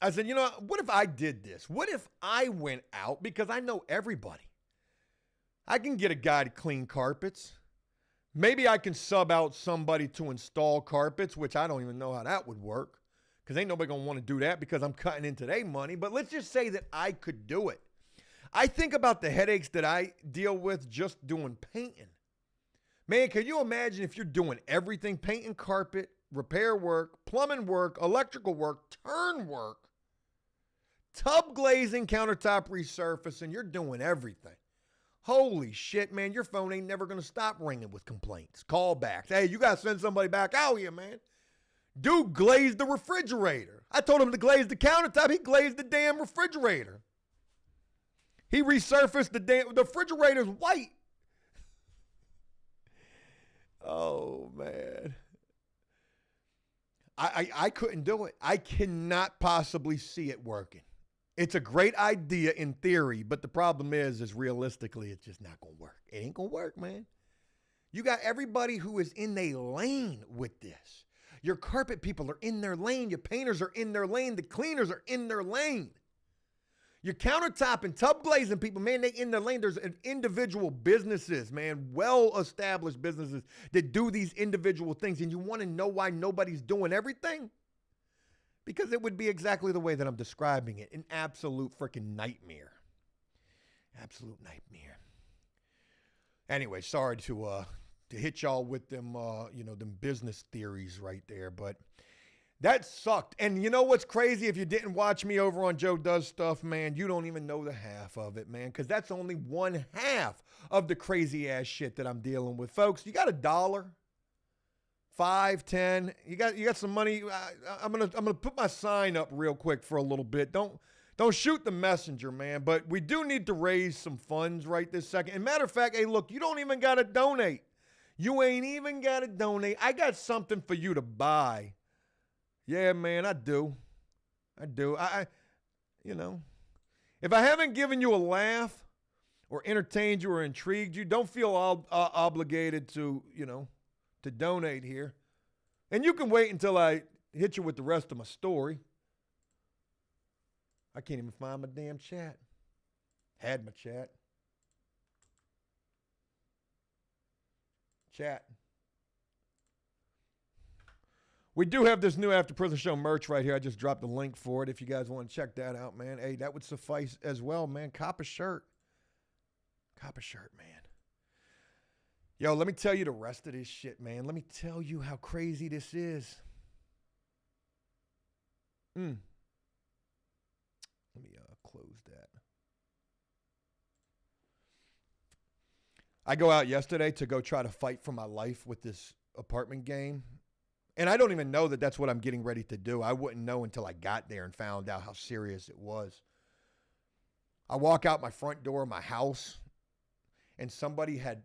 what if I did this? What if I went out, because I know everybody. I can get a guy to clean carpets. Maybe I can sub out somebody to install carpets, which I don't even know how that would work, because ain't nobody going to want to do that because I'm cutting into their money. But let's just say that I could do it. I think about the headaches that I deal with just doing painting. Man, can you imagine if you're doing everything, painting carpet, repair work, plumbing work, electrical work, turn work, tub glazing, countertop resurfacing, you're doing everything. Holy shit, man, your phone ain't never going to stop ringing with complaints, callbacks. Hey, you got to send somebody back out here, man. Dude glazed the refrigerator. I told him to glaze the countertop. He glazed the damn refrigerator. He resurfaced the refrigerator's white. Oh, man. I couldn't do it. I cannot possibly see it working. It's a great idea in theory, but the problem is realistically, it's just not going to work. It ain't going to work, man. You got everybody who is in their lane with this. Your carpet people are in their lane. Your painters are in their lane. The cleaners are in their lane. Your countertop and tub glazing people, man, they in their lane. There's individual businesses, man, well-established businesses that do these individual things. And you want to know why nobody's doing everything? Because it would be exactly the way that I'm describing it. An absolute freaking nightmare. Absolute nightmare. Anyway, sorry to hit y'all with them, them business theories right there, but that sucked. And you know what's crazy? If you didn't watch me over on Joe Does Stuff, man, you don't even know the half of it, man, because that's only one half of the crazy ass shit that I'm dealing with. Folks, you got $1, $5, $10, you got some money. I'm gonna put my sign up real quick for a little bit. Don't shoot the messenger, man. But we do need to raise some funds right this second. And matter of fact, hey, look, you don't even gotta donate. You ain't even gotta donate. I got something for you to buy. Yeah, man, I do. I if I haven't given you a laugh or entertained you or intrigued you, don't feel obligated to donate here. And you can wait until I hit you with the rest of my story. I can't even find my damn chat. Had my chat. Chat. We do have this new After Prison Show merch right here. I just dropped the link for it if you guys want to check that out, man. Hey, that would suffice as well, man. Cop a shirt. Copper shirt, man. Yo, let me tell you the rest of this shit, man. Let me tell you how crazy this is. Let me close that. I go out yesterday to go try to fight for my life with this apartment game. And I don't even know that that's what I'm getting ready to do. I wouldn't know until I got there and found out how serious it was. I walk out my front door of my house, and somebody had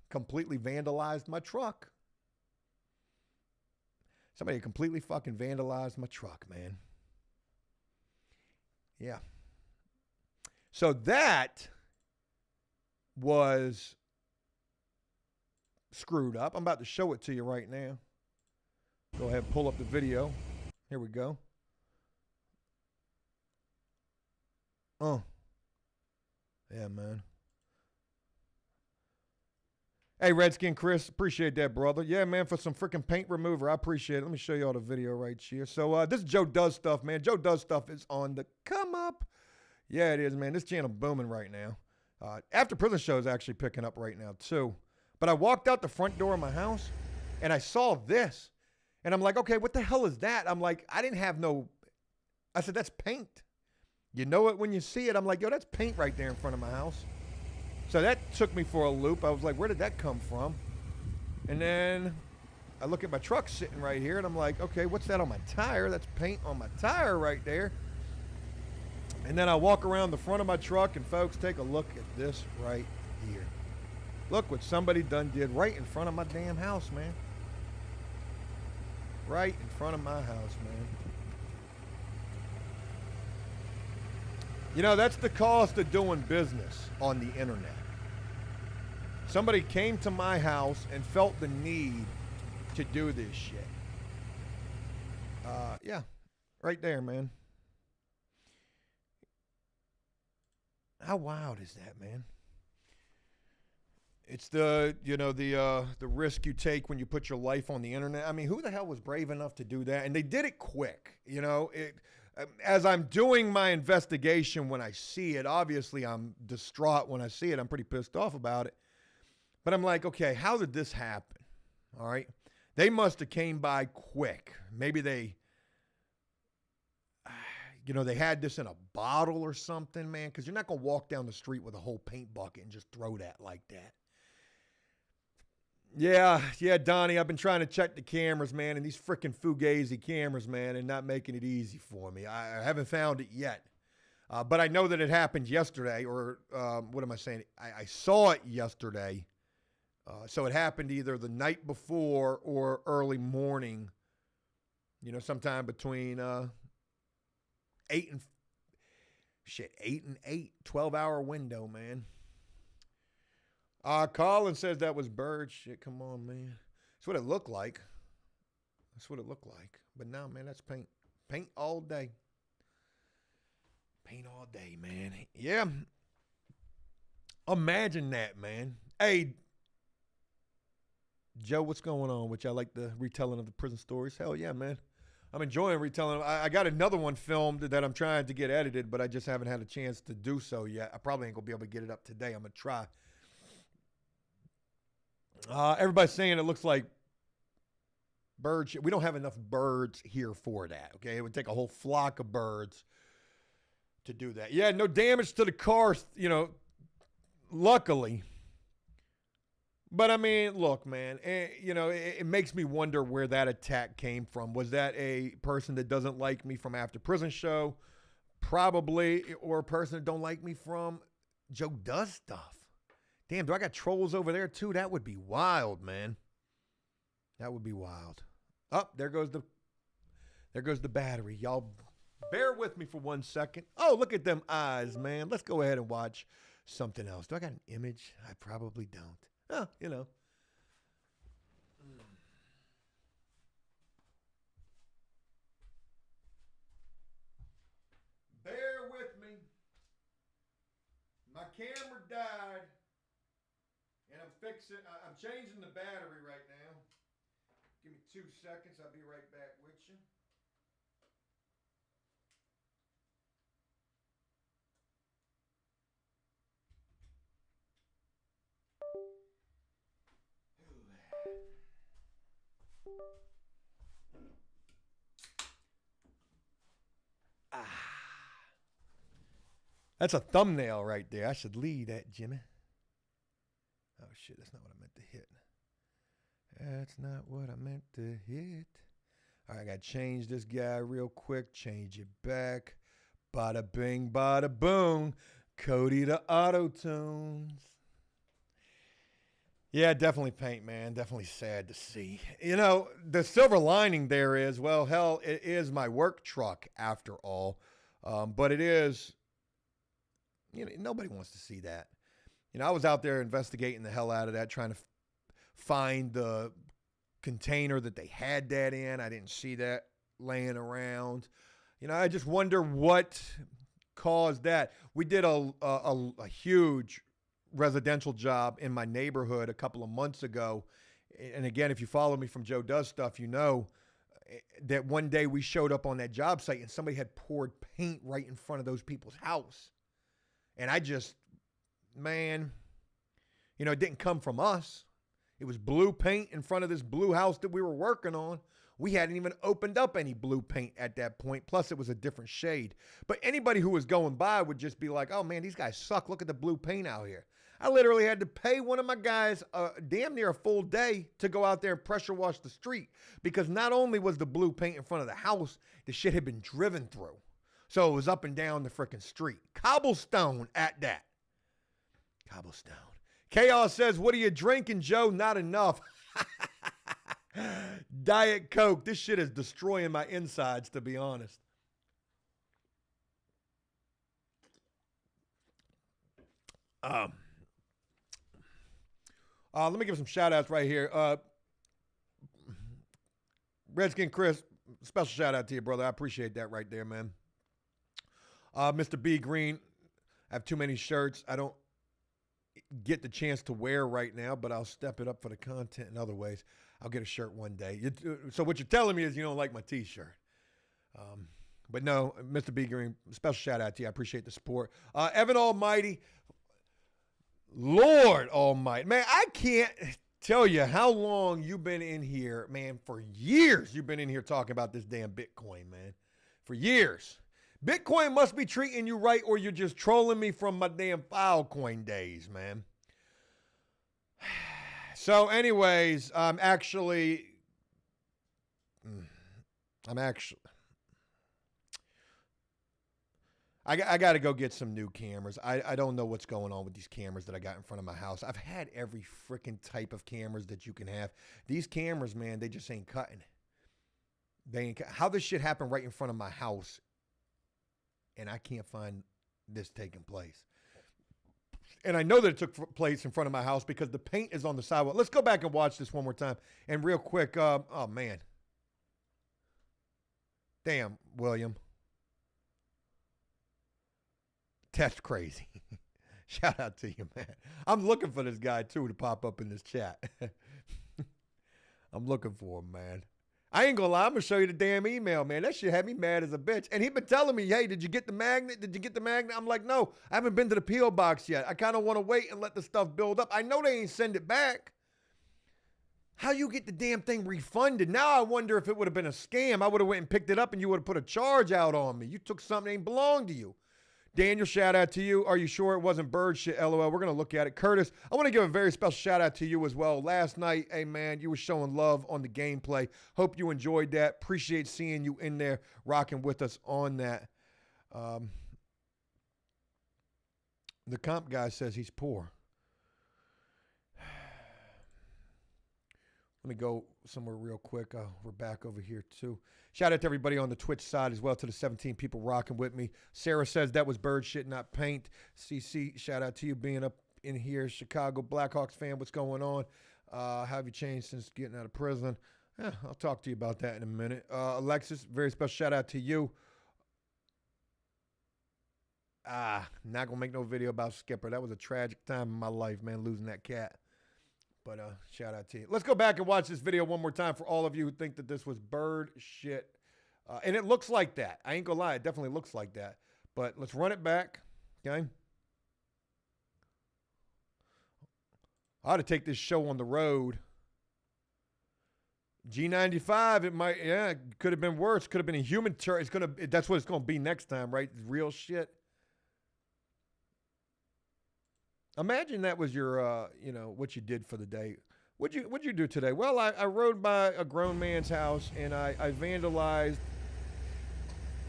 completely vandalized my truck. Somebody had completely fucking vandalized my truck, man. Yeah. So that was screwed up. I'm about to show it to you right now. Go ahead and pull up the video. Here we go. Oh. Yeah, man. Hey, Redskin Chris, appreciate that, brother. Yeah, man, for some freaking paint remover, I appreciate it. Let me show you all the video right here. So this is Joe Does Stuff, man. Joe Does Stuff is on the come up. Yeah, it is, man. This channel booming right now. After Prison Show is actually picking up right now, too. But I walked out the front door of my house, and I saw this. And I'm like, okay, what the hell is that? I'm like, I didn't have no... I said, that's paint. You know it when you see it. I'm like, yo, that's paint right there in front of my house. So that took me for a loop. I was like, where did that come from? And then I look at my truck sitting right here, and I'm like, okay, what's that on my tire? That's paint on my tire right there. And then I walk around the front of my truck, and folks, take a look at this right here. Look what somebody done did right in front of my damn house, man. Right in front of my house, man. You know, that's the cost of doing business on the internet. Somebody came to my house and felt the need to do this shit. Yeah, right there, man. How wild is that, man? It's the, you know, the risk you take when you put your life on the internet. I mean, who the hell was brave enough to do that? And they did it quick, you know. As I'm doing my investigation, when I see it, obviously I'm distraught when I see it. I'm pretty pissed off about it. But I'm like, okay, how did this happen? All right. They must have came by quick. Maybe they, you know, they had this in a bottle or something, man, because you're not going to walk down the street with a whole paint bucket and just throw that like that. Yeah, Donnie, I've been trying to check the cameras, man, and these freaking Fugazi cameras, man, and not making it easy for me. I haven't found it yet, but I know that it happened yesterday, or what am I saying? I saw it yesterday, so it happened either the night before or early morning, you know, sometime between 8 and 8, 12-hour window, man. Colin says that was bird shit. Come on, man. That's what it looked like. That's what it looked like. But no, man, that's paint. Paint all day. Paint all day, man. Yeah. Imagine that, man. Hey, Joe, what's going on? Which I like the retelling of the prison stories. Hell yeah, man. I'm enjoying retelling. I got another one filmed that I'm trying to get edited, but I just haven't had a chance to do so yet. I probably ain't going to be able to get it up today. I'm going to try. Everybody's saying it looks like bird shit. We don't have enough birds here for that, okay? It would take a whole flock of birds to do that. Yeah, no damage to the car, you know, luckily. But, I mean, look, man, you know, it makes me wonder where that attack came from. Was that a person that doesn't like me from After Prison Show? Probably. Or a person that don't like me from Joe Does Stuff. Damn, do I got trolls over there too? That would be wild, man. That would be wild. Oh, there goes the battery. Y'all bear with me for 1 second. Oh, look at them eyes, man. Let's go ahead and watch something else. Do I got an image? I probably don't. Oh, you know. Bear with me. My camera died. And I'm changing the battery right now. Give me 2 seconds. I'll be right back with you. Ah. That's a thumbnail right there. I should leave that, Jimmy. Oh, shit. That's not what I meant to hit. That's not what I meant to hit. All right, I got to change this guy real quick. Change it back. Bada bing, bada boom. Cody the Auto-Tunes. Yeah, definitely paint, man. Definitely sad to see. You know, the silver lining there is, well, hell, it is my work truck after all. But it is, you know, nobody wants to see that. You know, I was out there investigating the hell out of that, trying to find the container that they had that in. I didn't see that laying around. You know, I just wonder what caused that. We did a huge residential job in my neighborhood a couple of months ago. And again, if you follow me from Joe Does Stuff, you know that one day we showed up on that job site and somebody had poured paint right in front of those people's house. And I just, man, you know, it didn't come from us. It was blue paint in front of this blue house that we were working on. We hadn't even opened up any blue paint at that point. Plus, it was a different shade. But anybody who was going by would just be like, oh, man, these guys suck. Look at the blue paint out here. I literally had to pay one of my guys damn near a full day to go out there and pressure wash the street because not only was the blue paint in front of the house, the shit had been driven through. So it was up and down the freaking street. Cobblestone at that. Cobblestone. Chaos says, what are you drinking, Joe? Not enough. Diet Coke. This shit is destroying my insides, to be honest. Let me give some shout outs right here. Redskin Chris, special shout out to you, brother. I appreciate that right there, man. Mr. B Green, I have too many shirts. I don't get the chance to wear right now, but I'll step it up for the content in other ways. I'll get a shirt one day. So what you're telling me is you don't like my t-shirt. But no, Mr. B Green, special shout out to you. I appreciate the support. Evan Almighty, Lord Almighty. Man, I can't tell you how long you've been in here, man. For years you've been in here talking about this damn Bitcoin, man. For years. Bitcoin must be treating you right or you're just trolling me from my damn Filecoin days, man. So anyways, I got to go get some new cameras. I don't know what's going on with these cameras that I got in front of my house. I've had every freaking type of cameras that you can have. These cameras, man, they just ain't cutting. How this shit happened right in front of my house and I can't find this taking place. And I know that it took place in front of my house because the paint is on the sidewalk. Let's go back and watch this one more time. And real quick, oh, man. Damn, William. That's crazy. Shout out to you, man. I'm looking for this guy, too, to pop up in this chat. I'm looking for him, man. I ain't gonna lie, I'm gonna show you the damn email, man. That shit had me mad as a bitch. And he been telling me, hey, did you get the magnet? Did you get the magnet? I'm like, no, I haven't been to the P.O. box yet. I kind of want to wait and let the stuff build up. I know they ain't send it back. How you get the damn thing refunded? Now I wonder if it would have been a scam. I would have went and picked it up and you would have put a charge out on me. You took something that ain't belonged to you. Daniel, shout out to you. Are you sure it wasn't bird shit? LOL. We're going to look at it. Curtis, I want to give a very special shout out to you as well. Last night, hey, man, you were showing love on the gameplay. Hope you enjoyed that. Appreciate seeing you in there rocking with us on that. The comp guy says he's poor. Let me go somewhere real quick. We're back over here, too. Shout out to everybody on the Twitch side as well, to the 17 people rocking with me. Sarah says that was bird shit, not paint. CC, shout out to you being up in here. Chicago Blackhawks fan, what's going on? How have you changed since getting out of prison? I'll talk to you about that in a minute. Alexis, very special shout out to you. Not going to make no video about Skipper. That was a tragic time in my life, man, losing that cat. But shout out to you. Let's go back and watch this video one more time for all of you who think that this was bird shit. And it looks like that. I ain't gonna lie. It definitely looks like that. But let's run it back. Okay. I ought to take this show on the road. G95, it might, yeah, it could have been worse. Could have been a human turret. That's what it's gonna be next time, right? Real shit. Imagine that was your, what you did for the day. What'd you do today? Well, I rode by a grown man's house and I vandalized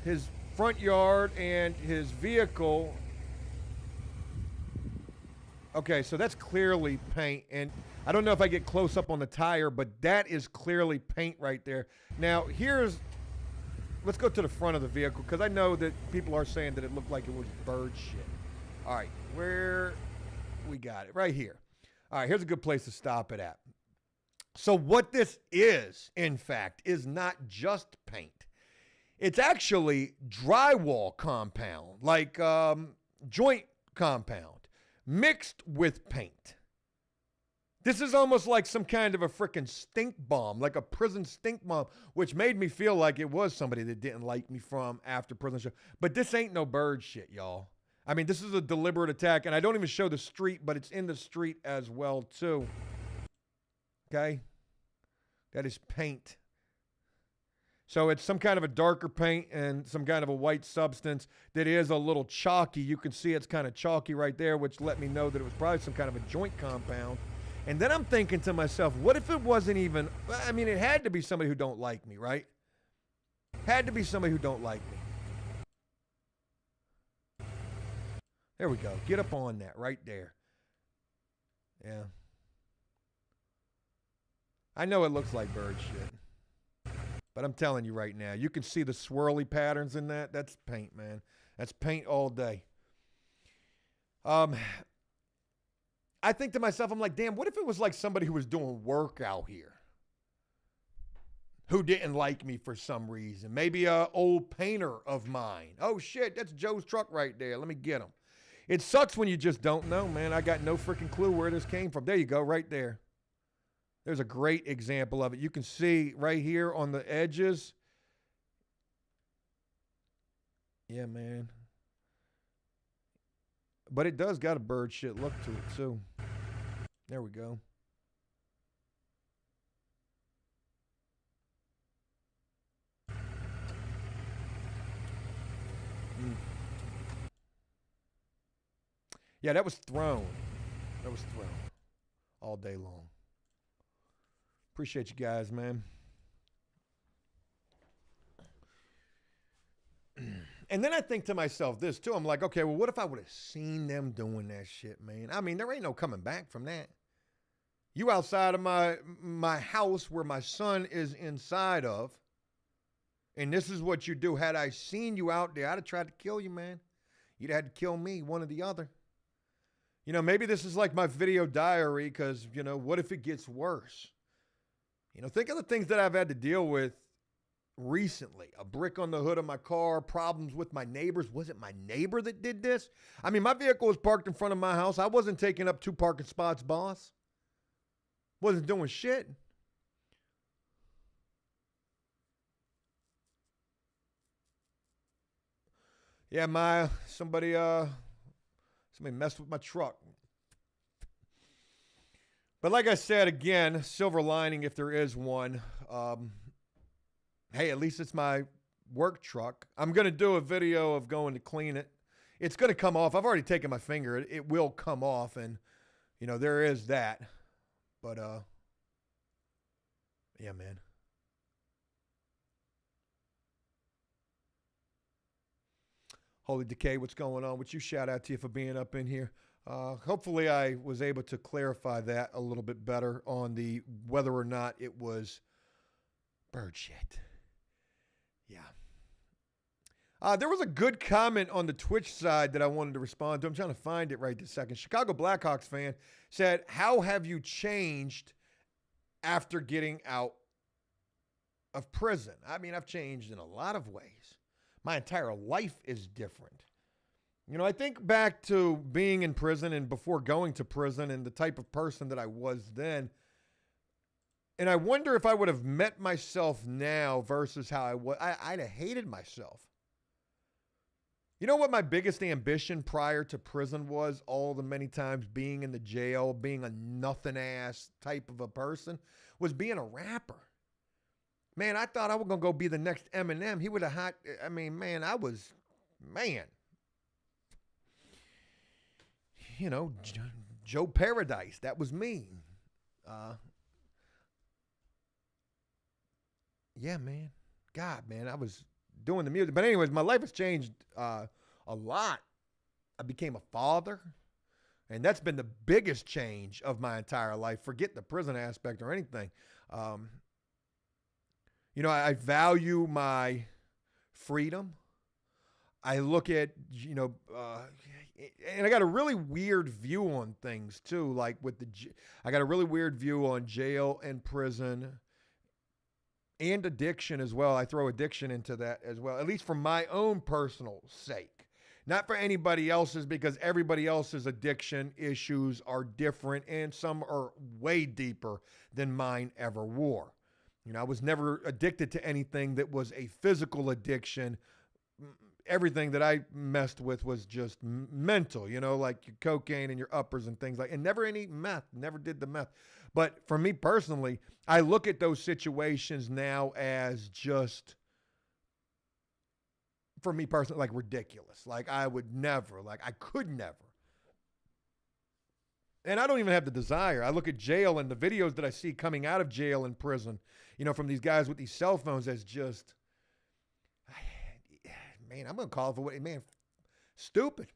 his front yard and his vehicle. Okay, so that's clearly paint, and I don't know if I get close up on the tire, but that is clearly paint right there. Now, let's go to the front of the vehicle, because I know that people are saying that it looked like it was bird shit. All right, we got it, right here. All right, here's a good place to stop it at. So what this is, in fact, is not just paint. It's actually drywall compound, like joint compound, mixed with paint. This is almost like some kind of a freaking stink bomb, like a prison stink bomb, which made me feel like it was somebody that didn't like me from after prison show. But this ain't no bird shit, y'all. I mean, this is a deliberate attack, and I don't even show the street, but it's in the street as well, too. Okay? That is paint. So it's some kind of a darker paint and some kind of a white substance that is a little chalky. You can see it's kind of chalky right there, which let me know that it was probably some kind of a joint compound. And then I'm thinking to myself, what if it wasn't even, I mean, it had to be somebody who don't like me, right? Had to be somebody who don't like me. There we go. Get up on that right there. Yeah. I know it looks like bird shit. But I'm telling you right now, you can see the swirly patterns in that. That's paint, man. That's paint all day. I think to myself, I'm like, damn, what if it was like somebody who was doing work out here who didn't like me for some reason? Maybe an old painter of mine. Oh, shit, that's Joe's truck right there. Let me get him. It sucks when you just don't know, man. I got no freaking clue where this came from. There you go, right there. There's a great example of it. You can see right here on the edges. Yeah, man. But it does got a bird shit look to it, too. There we go. Yeah, that was thrown. That was thrown all day long. Appreciate you guys, man. And then I think to myself this, too. I'm like, okay, well, what if I would have seen them doing that shit, man? I mean, there ain't no coming back from that. You outside of my house where my son is inside of, and this is what you do. Had I seen you out there, I'd have tried to kill you, man. You'd have had to kill me, one or the other. You know, maybe this is like my video diary because, you know, what if it gets worse? You know, think of the things that I've had to deal with recently. A brick on the hood of my car, problems with my neighbors. Was it my neighbor that did this? I mean, my vehicle was parked in front of my house. I wasn't taking up 2 parking spots, boss. Wasn't doing shit. Yeah, somebody messed with my truck. But like I said, again, silver lining if there is one. Hey, at least it's my work truck. I'm going to do a video of going to clean it. It's going to come off. I've already taken my finger. It will come off, and, you know, there is that. But, yeah, man. Holy Decay, what's going on with you? Shout out to you for being up in here. Hopefully I was able to clarify that a little bit better on the whether or not it was bird shit. Yeah. There was a good comment on the Twitch side that I wanted to respond to. I'm trying to find it right this second. Chicago Blackhawks fan said, how have you changed after getting out of prison? I mean, I've changed in a lot of ways. My entire life is different. You know, I think back to being in prison and before going to prison and the type of person that I was then. And I wonder if I would have met myself now versus how I was. I'd have hated myself. You know what my biggest ambition prior to prison was, all the many times being in the jail, being a nothing ass type of a person, was being a rapper. Man, I thought I was going to go be the next Eminem. He would have hot. I mean, man, man. You know, Joe Paradise. That was me. Yeah, man. God, man, I was doing the music. But anyways, my life has changed a lot. I became a father. And that's been the biggest change of my entire life. Forget the prison aspect or anything. You know, I value my freedom. I look at, you know, and I got a really weird view on things too. Like I got a really weird view on jail and prison and addiction as well. I throw addiction into that as well, at least for my own personal sake. Not for anybody else's, because everybody else's addiction issues are different and some are way deeper than mine ever were. You know, I was never addicted to anything that was a physical addiction. Everything that I messed with was just mental, you know, like your cocaine and your uppers and things like, and never any meth, never did the meth. But for me personally, I look at those situations now as just, for me personally, like ridiculous. Like I would never, like I could never. And I don't even have the desire. I look at jail and the videos that I see coming out of jail and prison, you know, from these guys with these cell phones as just, man, I'm going to call it for what, man, stupid,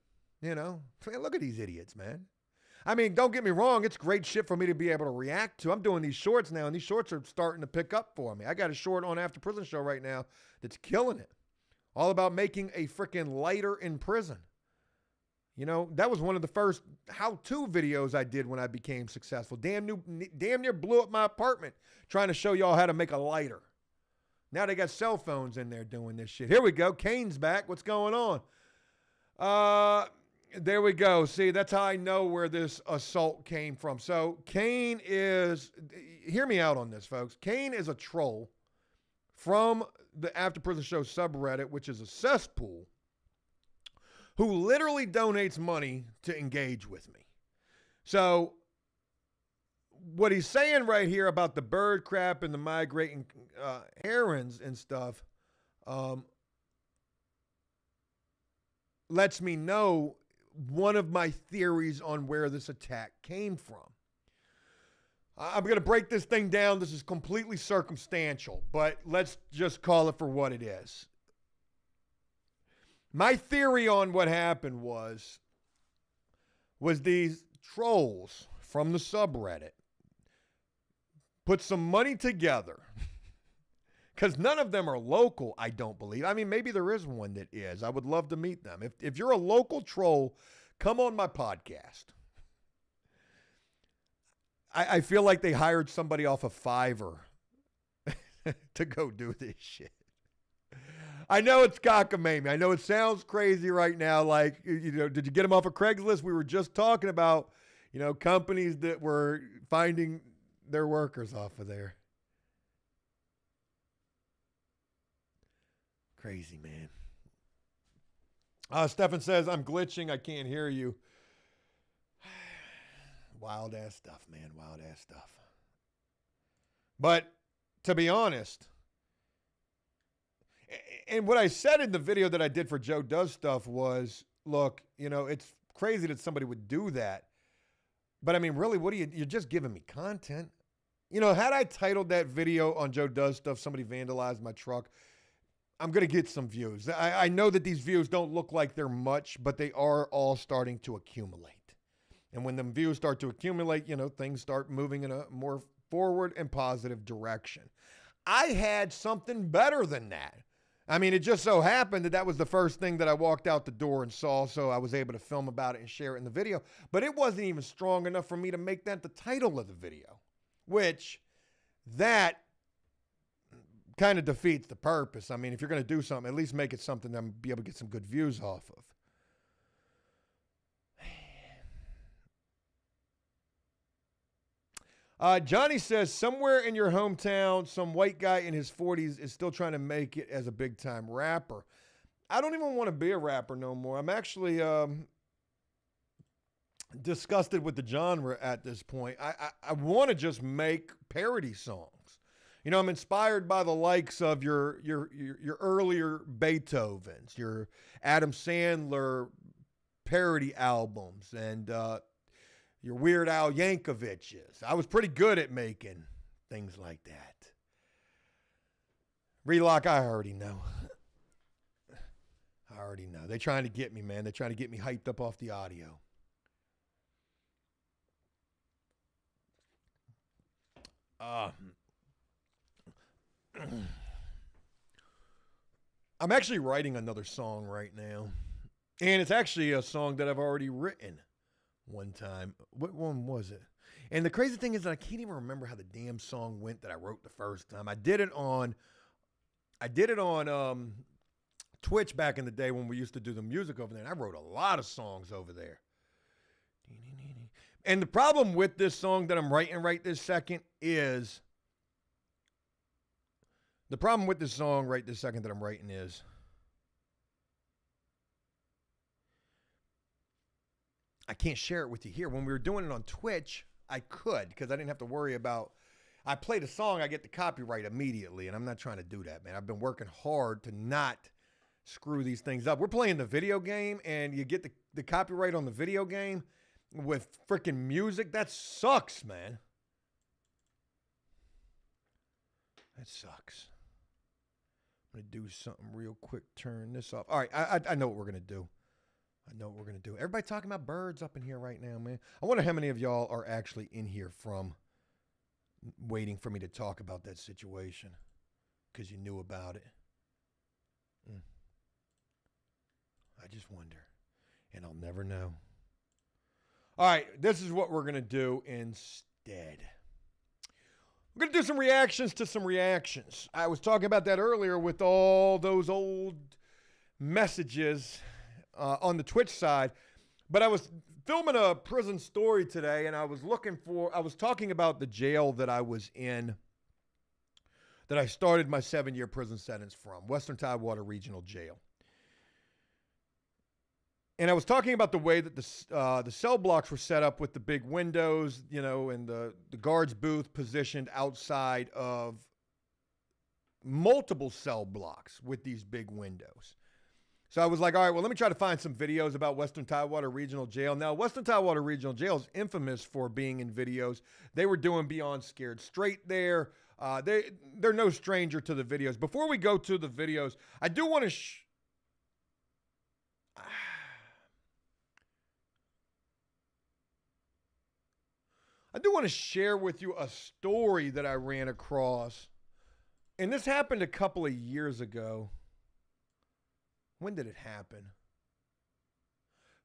you know. Man, look at these idiots, man. I mean, don't get me wrong. It's great shit for me to be able to react to. I'm doing these shorts now, and these shorts are starting to pick up for me. I got a short on After Prison Show right now that's killing it. All about making a freaking lighter in prison. You know, that was one of the first how-to videos I did when I became successful. Damn near blew up my apartment trying to show y'all how to make a lighter. Now they got cell phones in there doing this shit. Here we go. Kane's back. What's going on? There we go. See, that's how I know where this assault came from. So Kane is, hear me out on this, folks. Kane is a troll from the After Prison Show subreddit, which is a cesspool, who literally donates money to engage with me. So what he's saying right here about the bird crap and the migrating herons and stuff lets me know one of my theories on where this attack came from. I'm going to break this thing down. This is completely circumstantial, but let's just call it for what it is. My theory on what happened was these trolls from the subreddit put some money together, because none of them are local, I don't believe. I mean, maybe there is one that is. I would love to meet them. If you're a local troll, come on my podcast. I feel like they hired somebody off of Fiverr to go do this shit. I know it's cockamamie. I know it sounds crazy right now. Like, you know, did you get them off of Craigslist? We were just talking about, you know, companies that were finding their workers off of there. Crazy, man. Stefan says, I'm glitching. I can't hear you. Wild ass stuff, man. Wild ass stuff. But to be honest, and what I said in the video that I did for Joe Does Stuff was, look, you know, it's crazy that somebody would do that. But I mean, really, you're just giving me content. You know, had I titled that video on Joe Does Stuff, somebody vandalized my truck, I'm going to get some views. I know that these views don't look like they're much, but they are all starting to accumulate. And when them views start to accumulate, you know, things start moving in a more forward and positive direction. I had something better than that. I mean, it just so happened that that was the first thing that I walked out the door and saw, so I was able to film about it and share it in the video. But it wasn't even strong enough for me to make that the title of the video, which that kind of defeats the purpose. I mean, if you're going to do something, at least make it something that I'm be able to get some good views off of. Johnny says, somewhere in your hometown, some white guy in his 40s is still trying to make it as a big-time rapper. I don't even want to be a rapper no more. I'm actually disgusted with the genre at this point. I want to just make parody songs. You know, I'm inspired by the likes of your earlier Beethovens, your Adam Sandler parody albums, and your Weird Al Yankovic's. I was pretty good at making things like that. Relock, I already know. I already know. They're trying to get me, man. They're trying to get me hyped up off the audio. I'm actually writing another song right now. And it's actually a song that I've already written one time. What one was it? And the crazy thing is that I can't even remember how the damn song went that I wrote the first time. I did it on Twitch back in the day when we used to do the music over there. And I wrote a lot of songs over there. And the problem with this song that I'm writing right this second is I can't share it with you here. When we were doing it on Twitch, I could, because I didn't have to worry about, I played a song, I get the copyright immediately, and I'm not trying to do that, man. I've been working hard to not screw these things up. We're playing the video game, and you get the copyright on the video game with freaking music. That sucks, man. That sucks. I'm going to do something real quick, turn this off. All right, I know what we're going to do. Everybody talking about birds up in here right now, man. I wonder how many of y'all are actually in here from waiting for me to talk about that situation because you knew about it. I just wonder, and I'll never know. All right, this is what we're going to do instead. We're going to do some reactions to some reactions. I was talking about that earlier with all those old messages on the Twitch side, but I was filming a prison story today, and I was talking about the jail that I was in, that I started my 7-year prison sentence from, Western Tidewater Regional Jail. And I was talking about the way that the cell blocks were set up with the big windows, you know, and the guard's booth positioned outside of multiple cell blocks with these big windows. So I was like, all right, well, let me try to find some videos about Western Tidewater Regional Jail. Now, Western Tidewater Regional Jail is infamous for being in videos. They were doing Beyond Scared Straight there. They're no stranger to the videos. Before we go to the videos, I do want to share with you a story that I ran across. And this happened a couple of years ago. When did it happen?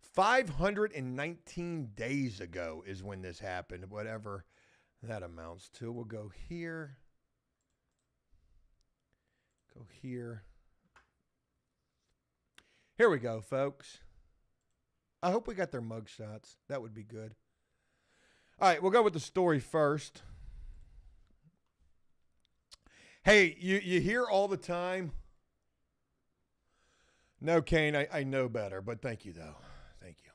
519 days ago is when this happened, whatever that amounts to. We'll go here. Go here. Here we go, folks. I hope we got their mugshots. That would be good. All right, we'll go with the story first. Hey, you hear all the time. No, Kane, I know better, but thank you, though. Thank you.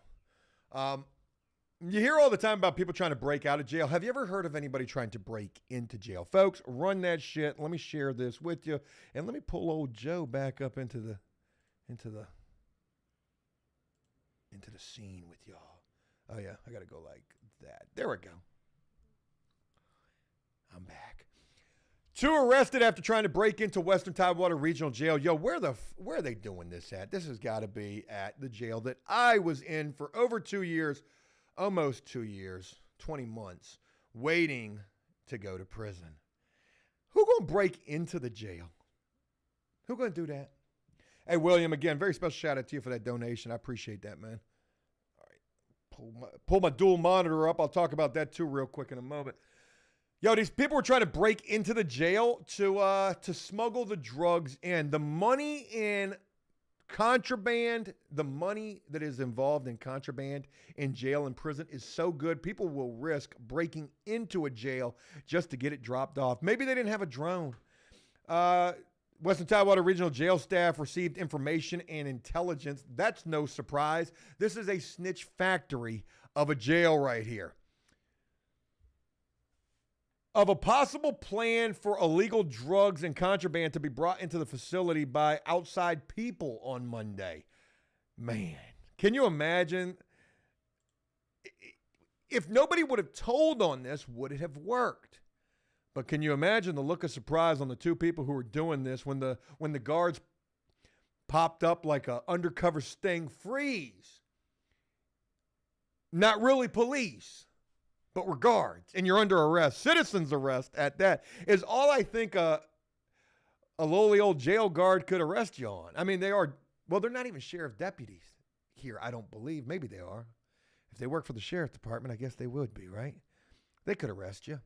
You hear all the time about people trying to break out of jail. Have you ever heard of anybody trying to break into jail? Folks, run that shit. Let me share this with you. And let me pull old Joe back up into the scene with y'all. Oh, yeah, I got to go like that. There we go. I'm back. 2 arrested after trying to break into Western Tidewater Regional Jail. Yo, where are they doing this at? This has got to be at the jail that I was in for over 2 years, almost 2 years, 20 months, waiting to go to prison. Who going to break into the jail? Who going to do that? Hey, William, again, very special shout out to you for that donation. I appreciate that, man. All right, pull my dual monitor up. I'll talk about that too real quick in a moment. Yo, these people were trying to break into the jail to smuggle the drugs in. The money in contraband, the money that is involved in contraband in jail and prison is so good, people will risk breaking into a jail just to get it dropped off. Maybe they didn't have a drone. Western Tidewater Regional Jail staff received information and intelligence. That's no surprise. This is a snitch factory of a jail right here. of a possible plan for illegal drugs and contraband to be brought into the facility by outside people on Monday. Man, can you imagine? If nobody would have told on this, would it have worked? But can you imagine the look of surprise on the two people who were doing this when the guards popped up like a undercover sting? Freeze. Not really police, but we're guards, and you're under arrest. Citizen's arrest at that is all I think a lowly old jail guard could arrest you on. I mean, they're not even sheriff deputies here, I don't believe. Maybe they are. If they work for the sheriff department, I guess they would be, right? They could arrest you.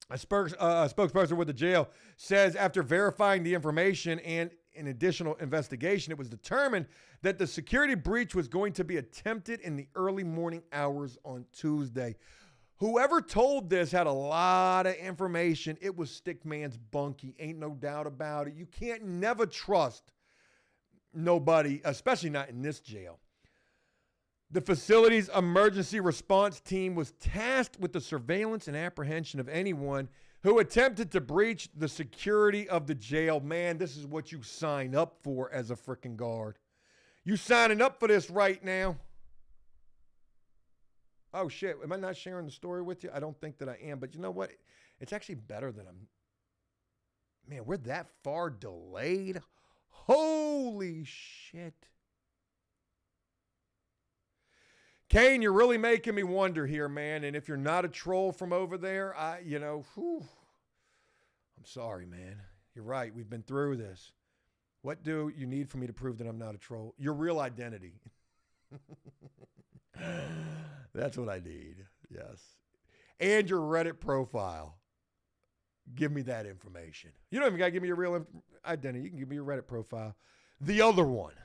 A spokesperson with the jail says after verifying the information and an additional investigation, it was determined that the security breach was going to be attempted in the early morning hours on Tuesday. Whoever told this had a lot of information. It was Stickman's bunkie, ain't no doubt about it. You can't never trust nobody, especially not in this jail. The facility's emergency response team was tasked with the surveillance and apprehension of anyone who attempted to breach the security of the jail. Man, this is what you sign up for as a freaking guard. You signing up for this right now. Oh, shit. Am I not sharing the story with you? I don't think that I am. But you know what? It's actually better than I'm. Man, we're that far delayed. Holy shit. Kane, you're really making me wonder here, man. And if you're not a troll from over there, I'm sorry, man. You're right. We've been through this. What do you need for me to prove that I'm not a troll? Your real identity. That's what I need. Yes. And your Reddit profile. Give me that information. You don't even got to give me your real identity. You can give me your Reddit profile. The other one.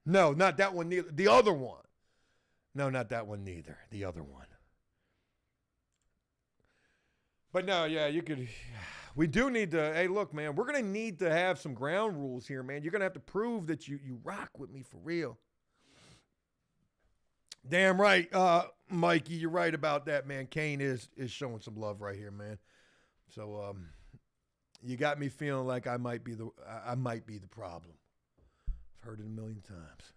No, not that one neither. The other one. No, not that one neither. The other one. But no, yeah, you could. We do need to. Hey, look, man, we're going to need to have some ground rules here, man. You're going to have to prove that you rock with me for real. Damn right, Mikey, you're right about that, man. Kane is showing some love right here, man. So you got me feeling like I might be the problem. I've heard it a million times.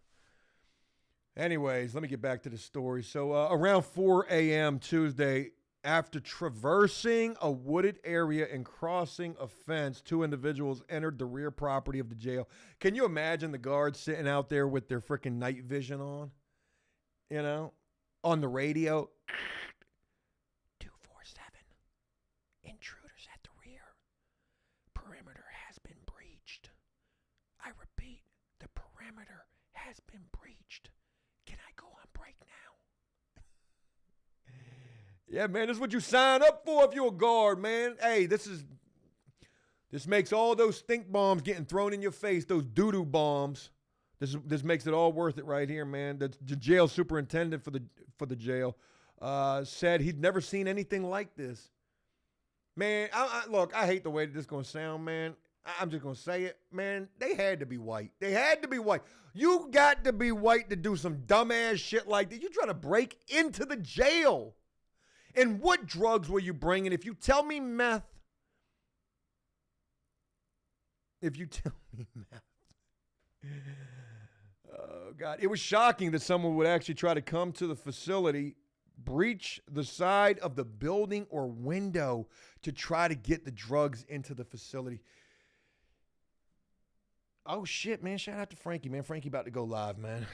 Anyways, let me get back to the story. So around 4 a.m. Tuesday, after traversing a wooded area and crossing a fence, two individuals entered the rear property of the jail. Can you imagine the guards sitting out there with their freaking night vision on? You know, on the radio. 247. Intruders at the rear. Perimeter has been breached. I repeat, the perimeter has been breached. Can I go on break now? Yeah, man, this is what you sign up for if you're a guard, man. Hey, this makes all those stink bombs getting thrown in your face, those doo-doo bombs. This makes it all worth it right here, man. The jail superintendent for the jail said he'd never seen anything like this. Man, look, I hate the way that this is going to sound, man. I'm just going to say it, man. They had to be white. They had to be white. You got to be white to do some dumbass shit like that. You're trying to break into the jail. And what drugs were you bringing? If you tell me meth. Oh, God. It was shocking that someone would actually try to come to the facility, breach the side of the building or window to try to get the drugs into the facility. Oh, shit, man. Shout out to Frankie, man. Frankie about to go live, man.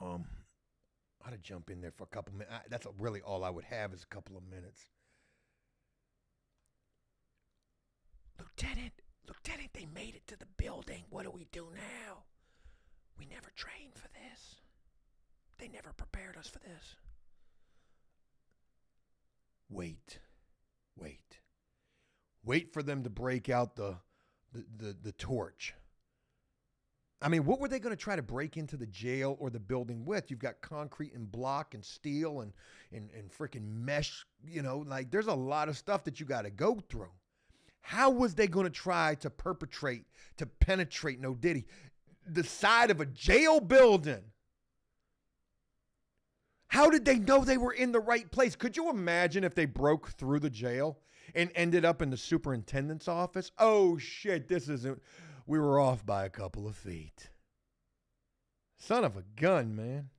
I ought to jump in there for a couple minutes. That's really all I would have is a couple of minutes. Lieutenant, they made it to the building. What do we do now? We never trained for this. They never prepared us for this. Wait for them to break out the torch. I mean, what were they going to try to break into the jail or the building with? You've got concrete and block and steel and freaking mesh, like there's a lot of stuff that you got to go through. How was they going to try to penetrate, no diddy, the side of a jail building? How did they know they were in the right place? Could you imagine if they broke through the jail and ended up in the superintendent's office? Oh, shit, we were off by a couple of feet. Son of a gun, man.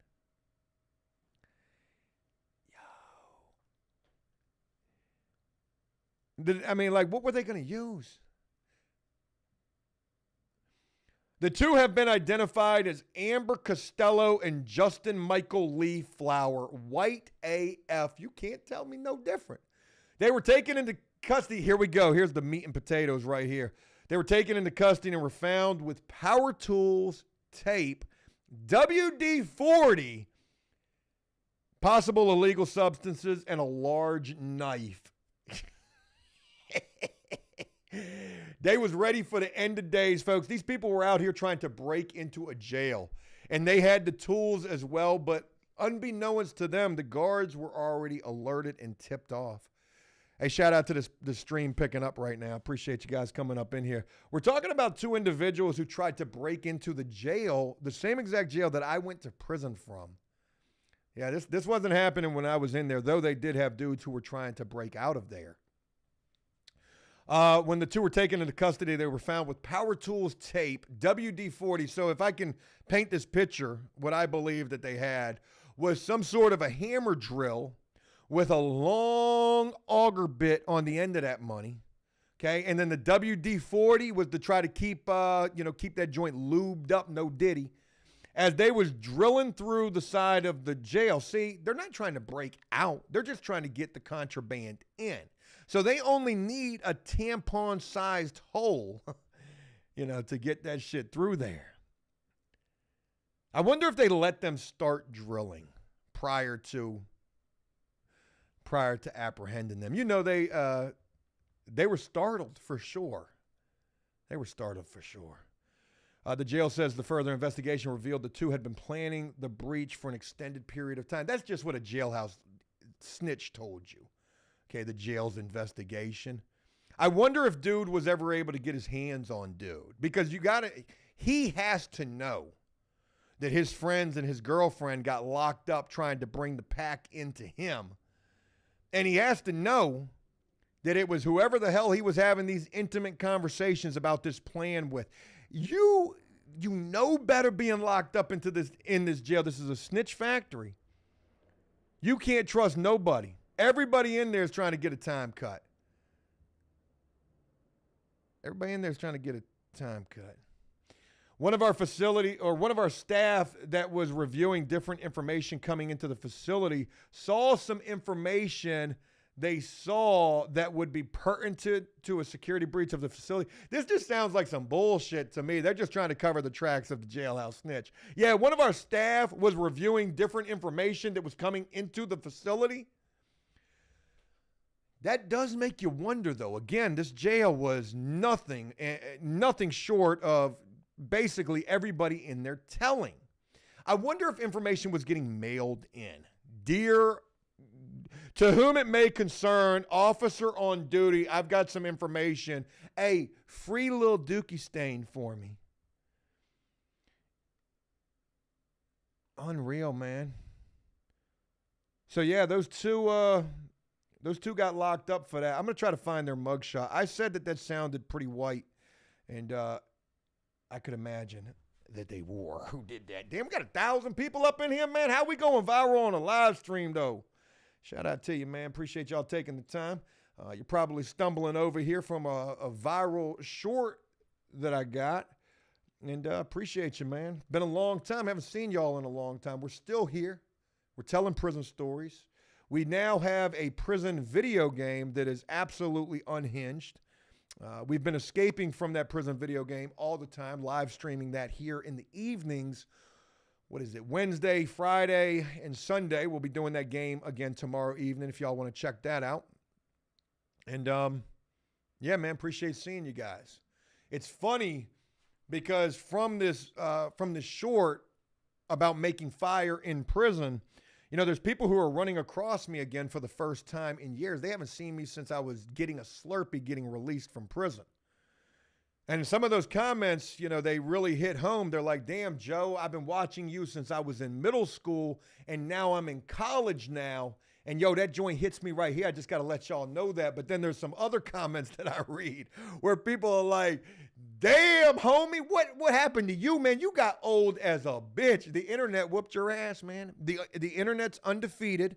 What were they going to use? The two have been identified as Amber Costello and Justin Michael Lee Flower. White AF. You can't tell me no different. They were taken into custody. Here we go. Here's the meat and potatoes right here. They were taken into custody and were found with power tools, tape, WD-40, possible illegal substances, and a large knife. They was ready for the end of days, folks. These people were out here trying to break into a jail, and they had the tools as well, but unbeknownst to them, the guards were already alerted and tipped off. Hey, shout out to this stream picking up right now. Appreciate you guys coming up in here. We're talking about two individuals who tried to break into the jail, the same exact jail that I went to prison from. Yeah, this wasn't happening when I was in there, though they did have dudes who were trying to break out of there. When the two were taken into custody, they were found with power tools, tape, WD-40. So if I can paint this picture, what I believe that they had was some sort of a hammer drill with a long auger bit on the end of that money. Okay, and then the WD-40 was to try to keep that joint lubed up, no diddy. As they was drilling through the side of the jail, see, they're not trying to break out. They're just trying to get the contraband in. So they only need a tampon-sized hole, to get that shit through there. I wonder if they let them start drilling prior to apprehending them. They were startled for sure. They were startled for sure. The jail says the further investigation revealed the two had been planning the breach for an extended period of time. That's just what a jailhouse snitch told you. Okay, the jail's investigation. I wonder if dude was ever able to get his hands on dude, because he has to know that his friends and his girlfriend got locked up trying to bring the pack into him. And he has to know that it was whoever the hell he was having these intimate conversations about this plan with. You better being locked up in this jail. This is a snitch factory. You can't trust nobody. Everybody in there is trying to get a time cut. Everybody in there is trying to get a time cut. One of our staff that was reviewing different information coming into the facility saw some information they saw that would be pertinent to a security breach of the facility. This just sounds like some bullshit to me. They're just trying to cover the tracks of the jailhouse snitch. Yeah, one of our staff was reviewing different information that was coming into the facility. That does make you wonder, though. Again, this jail was nothing short of basically everybody in there telling. I wonder if information was getting mailed in. Dear, to whom it may concern, officer on duty, I've got some information. Hey, free little dookie stain for me. Unreal, man. So yeah, those two got locked up for that. I'm going to try to find their mugshot. I said that sounded pretty white, and I could imagine that they were. Who did that? Damn, we got 1,000 people up in here, man. How we going viral on a live stream, though? Shout out to you, man. Appreciate y'all taking the time. You're probably stumbling over here from a viral short that I got, and appreciate you, man. Been a long time. Haven't seen y'all in a long time. We're still here. We're telling prison stories. We now have a prison video game that is absolutely unhinged. We've been escaping from that prison video game all the time, live streaming that here in the evenings. What is it? Wednesday, Friday, and Sunday. We'll be doing that game again tomorrow evening if y'all want to check that out. And yeah, man, appreciate seeing you guys. It's funny because from this short about making fire in prison, there's people who are running across me again for the first time in years. They haven't seen me since I was getting a Slurpee getting released from prison. And some of those comments, you know, they really hit home. They're like, damn, Joe, I've been watching you since I was in middle school, and now I'm in college now. And yo, that joint hits me right here. I just got to let y'all know that. But then there's some other comments that I read where people are like, damn, homie, what happened to you, man? You got old as a bitch. The internet whooped your ass, man. The internet's undefeated.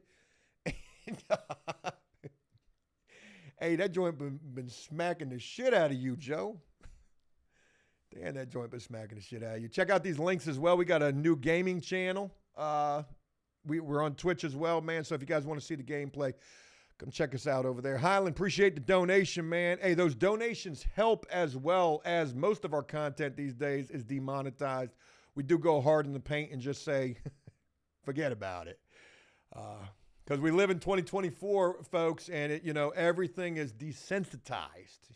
Hey, that joint been smacking the shit out of you, Joe. Damn, that joint been smacking the shit out of you. Check out these links as well. We got a new gaming channel. We're on Twitch as well, man. So if you guys want to see the gameplay, come check us out over there. Highland, appreciate the donation, man. Hey, those donations help as well, as most of our content these days is demonetized. We do go hard in the paint and just say, forget about it. Because we live in 2024, folks, and everything is desensitized.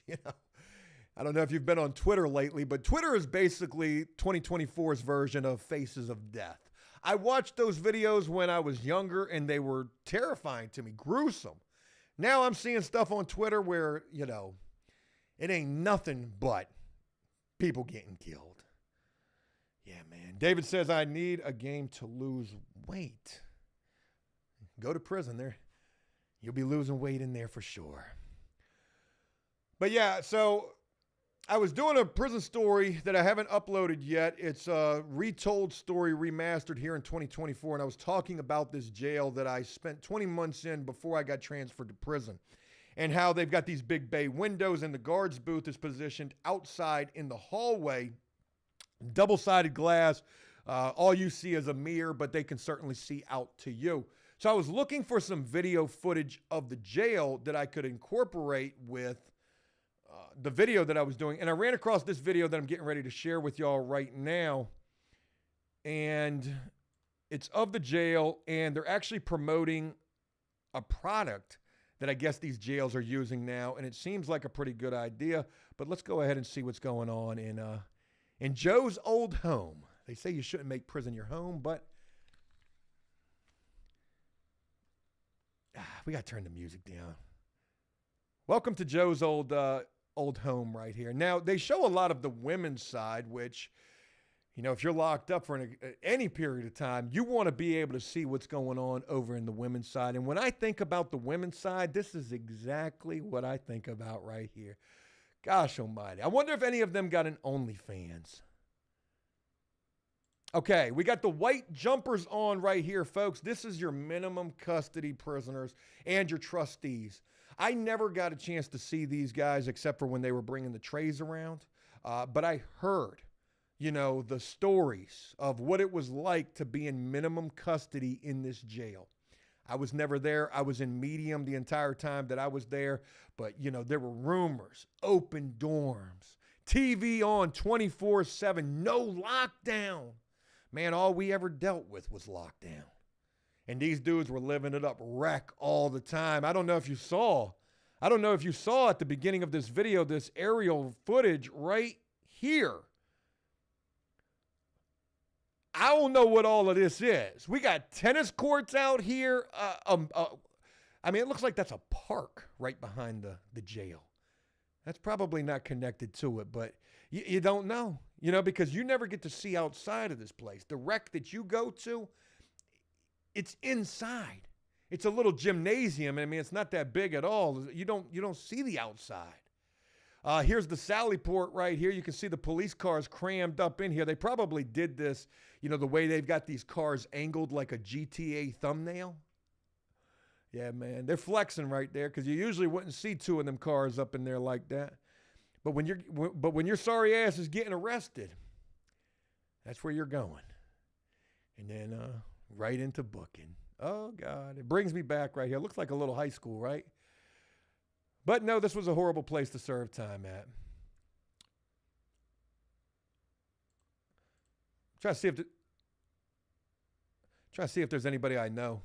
I don't know if you've been on Twitter lately, but Twitter is basically 2024's version of Faces of Death. I watched those videos when I was younger, and they were terrifying to me, gruesome. Now I'm seeing stuff on Twitter where, it ain't nothing but people getting killed. Yeah, man. David says, I need a game to lose weight. Go to prison there. You'll be losing weight in there for sure. But yeah, so I was doing a prison story that I haven't uploaded yet. It's a retold story remastered here in 2024. And I was talking about this jail that I spent 20 months in before I got transferred to prison, and how they've got these big bay windows and the guard's booth is positioned outside in the hallway, double-sided glass. All you see is a mirror, but they can certainly see out to you. So I was looking for some video footage of the jail that I could incorporate with the video that I was doing. And I ran across this video that I'm getting ready to share with y'all right now. And it's of the jail, and they're actually promoting a product that I guess these jails are using now. And it seems like a pretty good idea. But let's go ahead and see what's going on in Joe's old home. They say you shouldn't make prison your home, but we got to turn the music down. Welcome to Joe's old home right here. Now, they show a lot of the women's side, which, if you're locked up for any period of time, you want to be able to see what's going on over in the women's side. And when I think about the women's side, this is exactly what I think about right here. Gosh almighty. I wonder if any of them got an OnlyFans. Okay, we got the white jumpers on right here, folks. This is your minimum custody prisoners and your trustees. I never got a chance to see these guys except for when they were bringing the trays around. But I heard, the stories of what it was like to be in minimum custody in this jail. I was never there. I was in medium the entire time that I was there. But, there were rumors, open dorms, TV on 24/7, no lockdown. Man, all we ever dealt with was lockdown. And these dudes were living it up, wreck all the time. I don't know if you saw at the beginning of this video, this aerial footage right here. I don't know what all of this is. We got tennis courts out here. It looks like that's a park right behind the jail. That's probably not connected to it, but you don't know, because you never get to see outside of this place. The rec that you go to, it's inside. It's a little gymnasium. It's not that big at all. You don't see the outside. Here's the Sally Port right here. You can see the police cars crammed up in here. They probably did this, the way they've got these cars angled like a GTA thumbnail. Yeah, man, they're flexing right there because you usually wouldn't see two of them cars up in there like that. But when your sorry ass is getting arrested, that's where you're going. And then right into booking. Oh, God. It brings me back right here. It looks like a little high school, right? But no, this was a horrible place to serve time at. Try to see if there's anybody I know.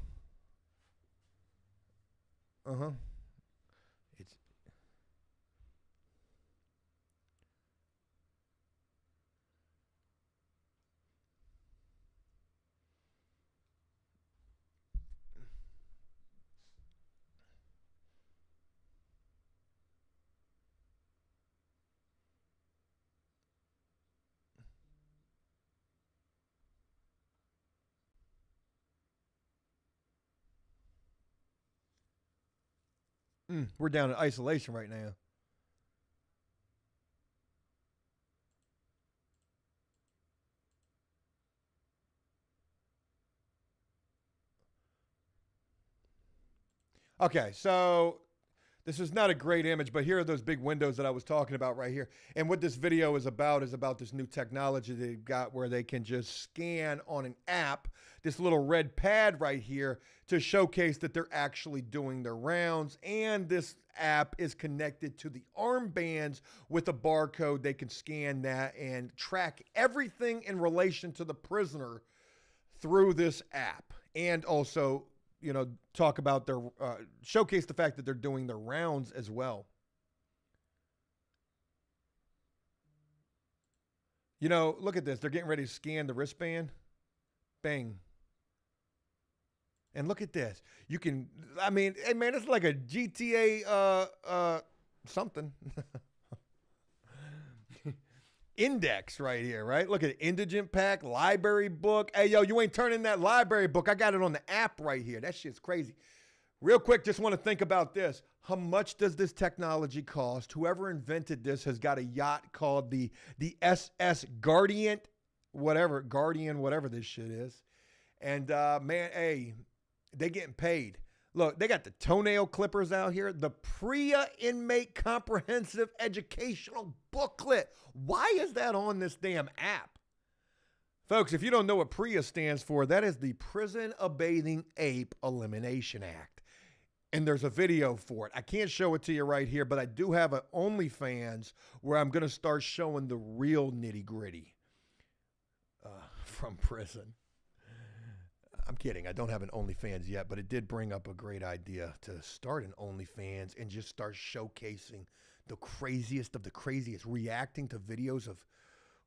Uh-huh. We're down in isolation right now. Okay, so this is not a great image, but here are those big windows that I was talking about right here. And what this video is about this new technology they've got where they can just scan on an app this little red pad right here to showcase that they're actually doing their rounds. And this app is connected to the armbands with a barcode. They can scan that and track everything in relation to the prisoner through this app. And also, you know, talk about their, showcase the fact that they're doing their rounds as well. You know, look at this. They're getting ready to scan the wristband. Bang. And look at this. You can, I mean, hey man, it's like a GTA something. Index right here, right? Look at it. Indigent pack, library book. Hey, yo, you ain't turning that library book. I got it on the app right here. That shit's crazy. Real quick, just want to think about this. How much does this technology cost? Whoever invented this has got a yacht called the SS Guardian, whatever this shit is. And man, hey, they getting paid. Look, they got the toenail clippers out here. The PREA Inmate Comprehensive Educational Booklet. Why is that on this damn app? Folks, if you don't know what PREA stands for, that is the Prison Abating Ape Elimination Act. And there's a video for it. I can't show it to you right here, but I do have an OnlyFans where I'm going to start showing the real nitty gritty from prison. I'm kidding. I don't have an OnlyFans yet, but it did bring up a great idea to start an OnlyFans and just start showcasing the craziest of the craziest, reacting to videos of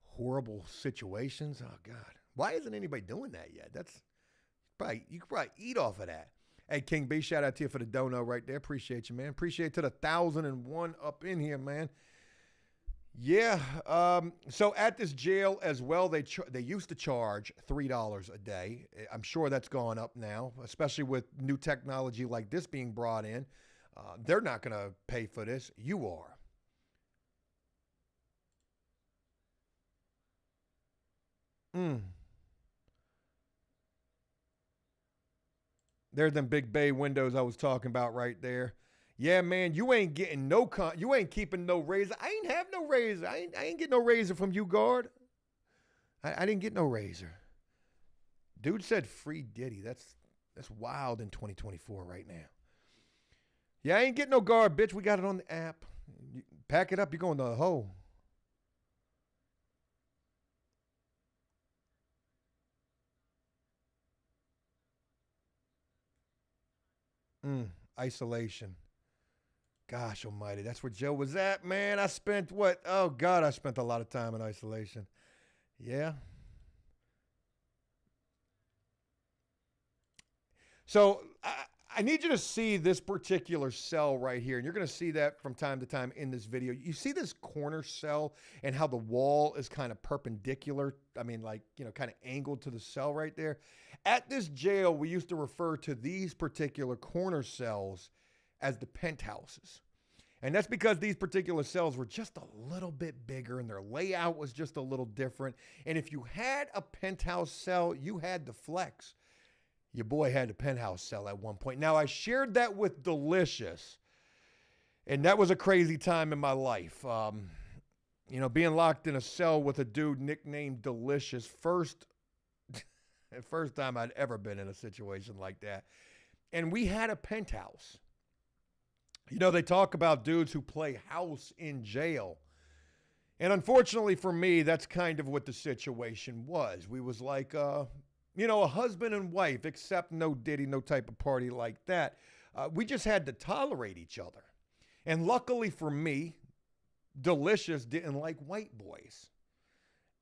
horrible situations. Oh, God. Why isn't anybody doing that yet? You could probably eat off of that. Hey, King B, shout out to you for the dono right there. Appreciate you, man. Appreciate to the 1,001 up in here, man. Yeah. So at this jail as well, they used to charge $3 a day. I'm sure that's gone up now, especially with new technology like this being brought in. They're not going to pay for this. You are. There's them big bay windows I was talking about right there. Yeah, man, you ain't getting you ain't keeping no razor. I ain't have no razor. I ain't get no razor from you, guard. I didn't get no razor. Dude said free Diddy. That's wild in 2024 right now. Yeah, I ain't getting no guard, bitch. We got it on the app. You pack it up, you're going to the hole. Isolation. Gosh almighty, that's where Joe was at, man. I spent what? Oh, God, I spent a lot of time in isolation. Yeah. So I need you to see this particular cell right here. And you're going to see that from time to time in this video. You see this corner cell and how the wall is kind of perpendicular. I mean, like, you know, kind of angled to the cell right there. At this jail, we used to refer to these particular corner cells as the penthouses. And that's because these particular cells were just a little bit bigger and their layout was just a little different. And if you had a penthouse cell, you had the flex. Your boy had a penthouse cell at one point. Now, I shared that with Delicious, and that was a crazy time in my life. You know, being locked in a cell with a dude nicknamed Delicious, first time I'd ever been in a situation like that. And we had a penthouse. You know, they talk about dudes who play house in jail. And unfortunately for me, that's kind of what the situation was. We was like, you know, a husband and wife, except no Diddy, no type of party like that. We just had to tolerate each other. And luckily for me, Delicious didn't like white boys.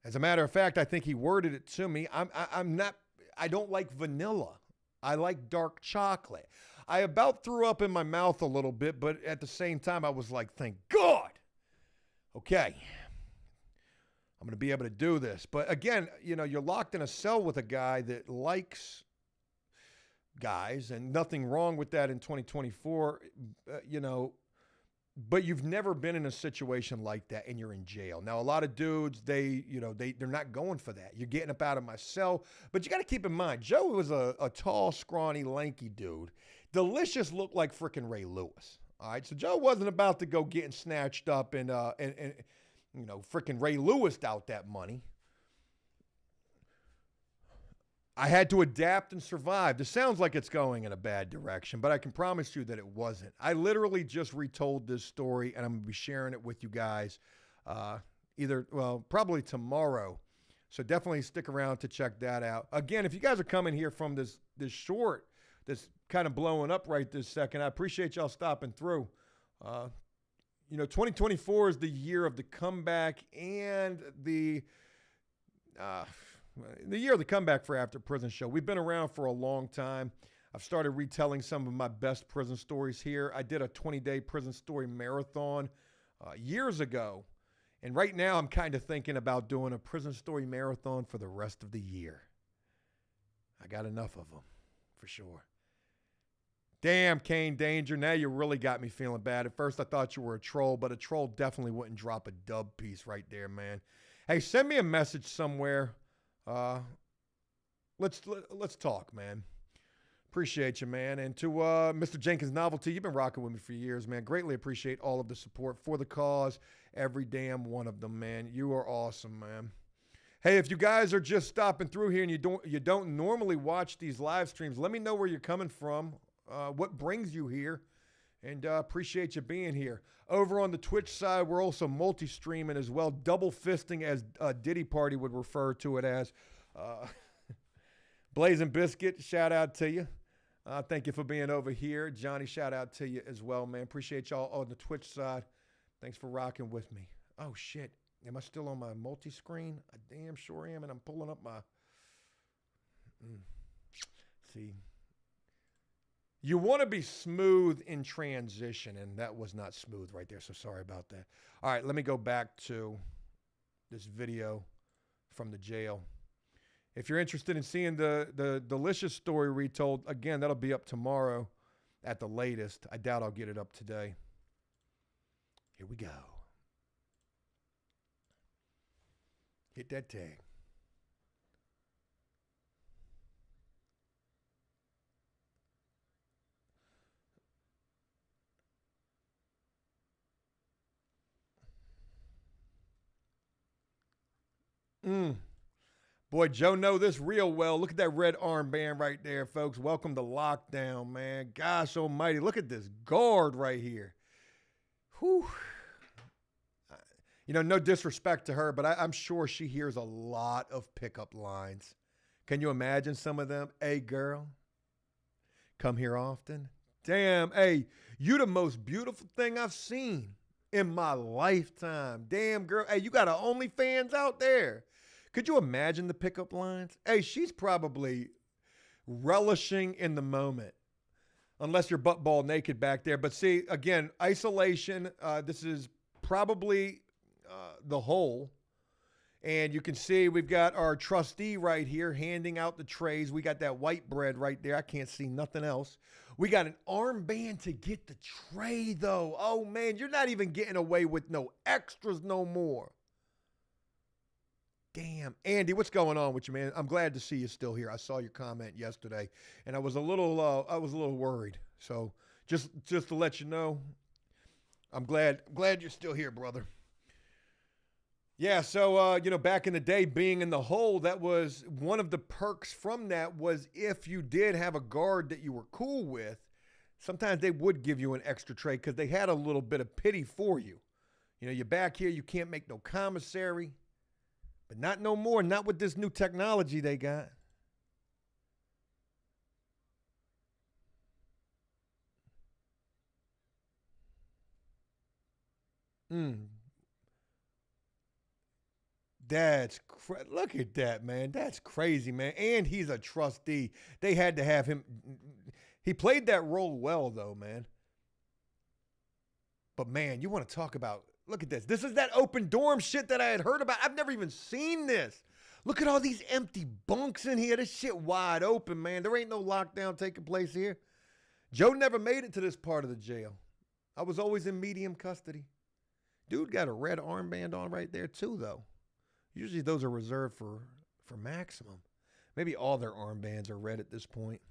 As a matter of fact, I think he worded it to me. I don't like vanilla. I like dark chocolate. I about threw up in my mouth a little bit, but at the same time, I was like, thank God. Okay. I'm going to be able to do this. But again, you know, you're locked in a cell with a guy that likes guys, and nothing wrong with that in 2024, but you've never been in a situation like that and you're in jail. Now, a lot of dudes, they're not going for that. You're getting up out of my cell. But you got to keep in mind, Joe was a tall, scrawny, lanky dude. Delicious looked like freaking Ray Lewis. All right, so Joe wasn't about to go getting snatched up and freaking Ray Lewis out that money. I had to adapt and survive. This sounds like it's going in a bad direction, but I can promise you that it wasn't. I literally just retold this story, and I'm going to be sharing it with you guys probably tomorrow. So definitely stick around to check that out. Again, if you guys are coming here from this short that's kind of blowing up right this second, I appreciate y'all stopping through. 2024 is the year of the comeback and the year of the comeback for After Prison Show. We've been around for a long time. I've started retelling some of my best prison stories here. I did a 20-day prison story marathon years ago. And right now I'm kind of thinking about doing a prison story marathon for the rest of the year. I got enough of them, for sure. Damn, Kane Danger, now you really got me feeling bad. At first I thought you were a troll, but a troll definitely wouldn't drop a dub piece right there, man. Hey, send me a message somewhere. Let's talk, man. Appreciate you, man. And to Mr. Jenkins Novelty, you've been rocking with me for years, man. Greatly appreciate all of the support for the cause. Every damn one of them, man. You are awesome, man. Hey, if you guys are just stopping through here and you don't normally watch these live streams, let me know where you're coming from, what brings you here, and appreciate you being here. Over on the Twitch side, we're also multi-streaming as well, double fisting, as Diddy Party would refer to it as. Blazing Biscuit, shout out to you. Thank you for being over here. Johnny, shout out to you as well, man. Appreciate y'all on the Twitch side. Thanks for rocking with me. Oh, shit. Am I still on my multi-screen? I damn sure am, and I'm pulling up my... See... You want to be smooth in transition, and that was not smooth right there, so sorry about that. All right, let me go back to this video from the jail. If you're interested in seeing the delicious story retold, again, that'll be up tomorrow at the latest. I doubt I'll get it up today. Here we go. Hit that tag. Boy, Joe know this real well. Look at that red armband right there, folks. Welcome to lockdown, man. Gosh almighty, look at this guard right here. Whew. No disrespect to her, but I'm sure she hears a lot of pickup lines. Can you imagine some of them? Hey, girl, come here often. Damn, hey, you the most beautiful thing I've seen in my lifetime. Damn, girl. Hey, you got an OnlyFans out there. Could you imagine the pickup lines? Hey, she's probably relishing in the moment, unless you're butt ball naked back there. But see, again, isolation. This is probably the hole. And you can see we've got our trustee right here handing out the trays. We got that white bread right there. I can't see nothing else. We got an armband to get the tray, though. Oh, man, you're not even getting away with no extras no more. Damn. Andy, what's going on with you, man? I'm glad to see you still here. I saw your comment yesterday, and I was a little worried. So just to let you know, I'm glad you're still here, brother. Yeah, so, back in the day, being in the hole, that was one of the perks from that was if you did have a guard that you were cool with, sometimes they would give you an extra tray because they had a little bit of pity for you. You're back here, you can't make no commissary. But not no more, not with this new technology they got. Look at that, man. That's crazy, man. And he's a trustee. They had to have him. He played that role well, though, man. But, man, you want to talk about, look at this. This is that open dorm shit that I had heard about. I've never even seen this. Look at all these empty bunks in here. This shit wide open, man. There ain't no lockdown taking place here. Joe never made it to this part of the jail. I was always in medium custody. Dude got a red armband on right there too, though. Usually those are reserved for maximum. Maybe all their armbands are red at this point.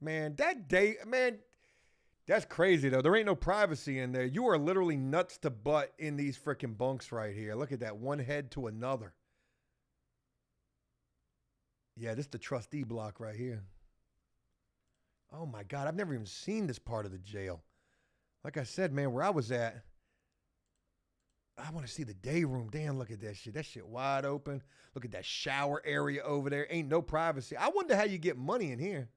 Man, that's crazy though. There ain't no privacy in there. You are literally nuts to butt in these freaking bunks right here. Look at that, one head to another. Yeah, this is the trustee block right here. Oh my God, I've never even seen this part of the jail. Like I said, man, where I was at, I want to see the day room. Damn, look at that shit. That shit wide open. Look at that shower area over there. Ain't no privacy. I wonder how you get money in here.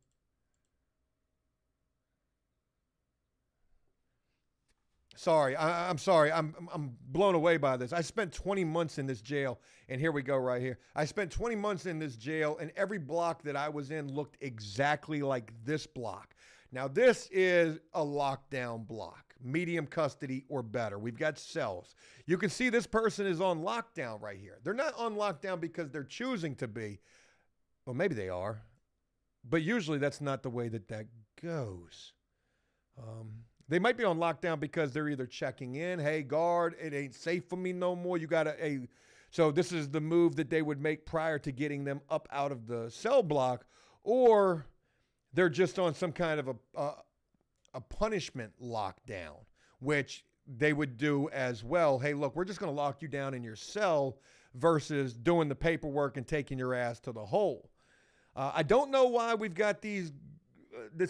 Sorry, I'm sorry. I'm blown away by this. I spent 20 months in this jail, and here we go right here. I spent 20 months in this jail, and every block that I was in looked exactly like this block. Now, this is a lockdown block, medium custody or better. We've got cells. You can see this person is on lockdown right here. They're not on lockdown because they're choosing to be. Well, maybe they are, but usually that's not the way that goes. They might be on lockdown because they're either checking in, hey, guard, it ain't safe for me no more. You got to, so this is the move that they would make prior to getting them up out of the cell block, or they're just on some kind of a punishment lockdown, which they would do as well. Hey, look, we're just going to lock you down in your cell versus doing the paperwork and taking your ass to the hole. I don't know why we've got this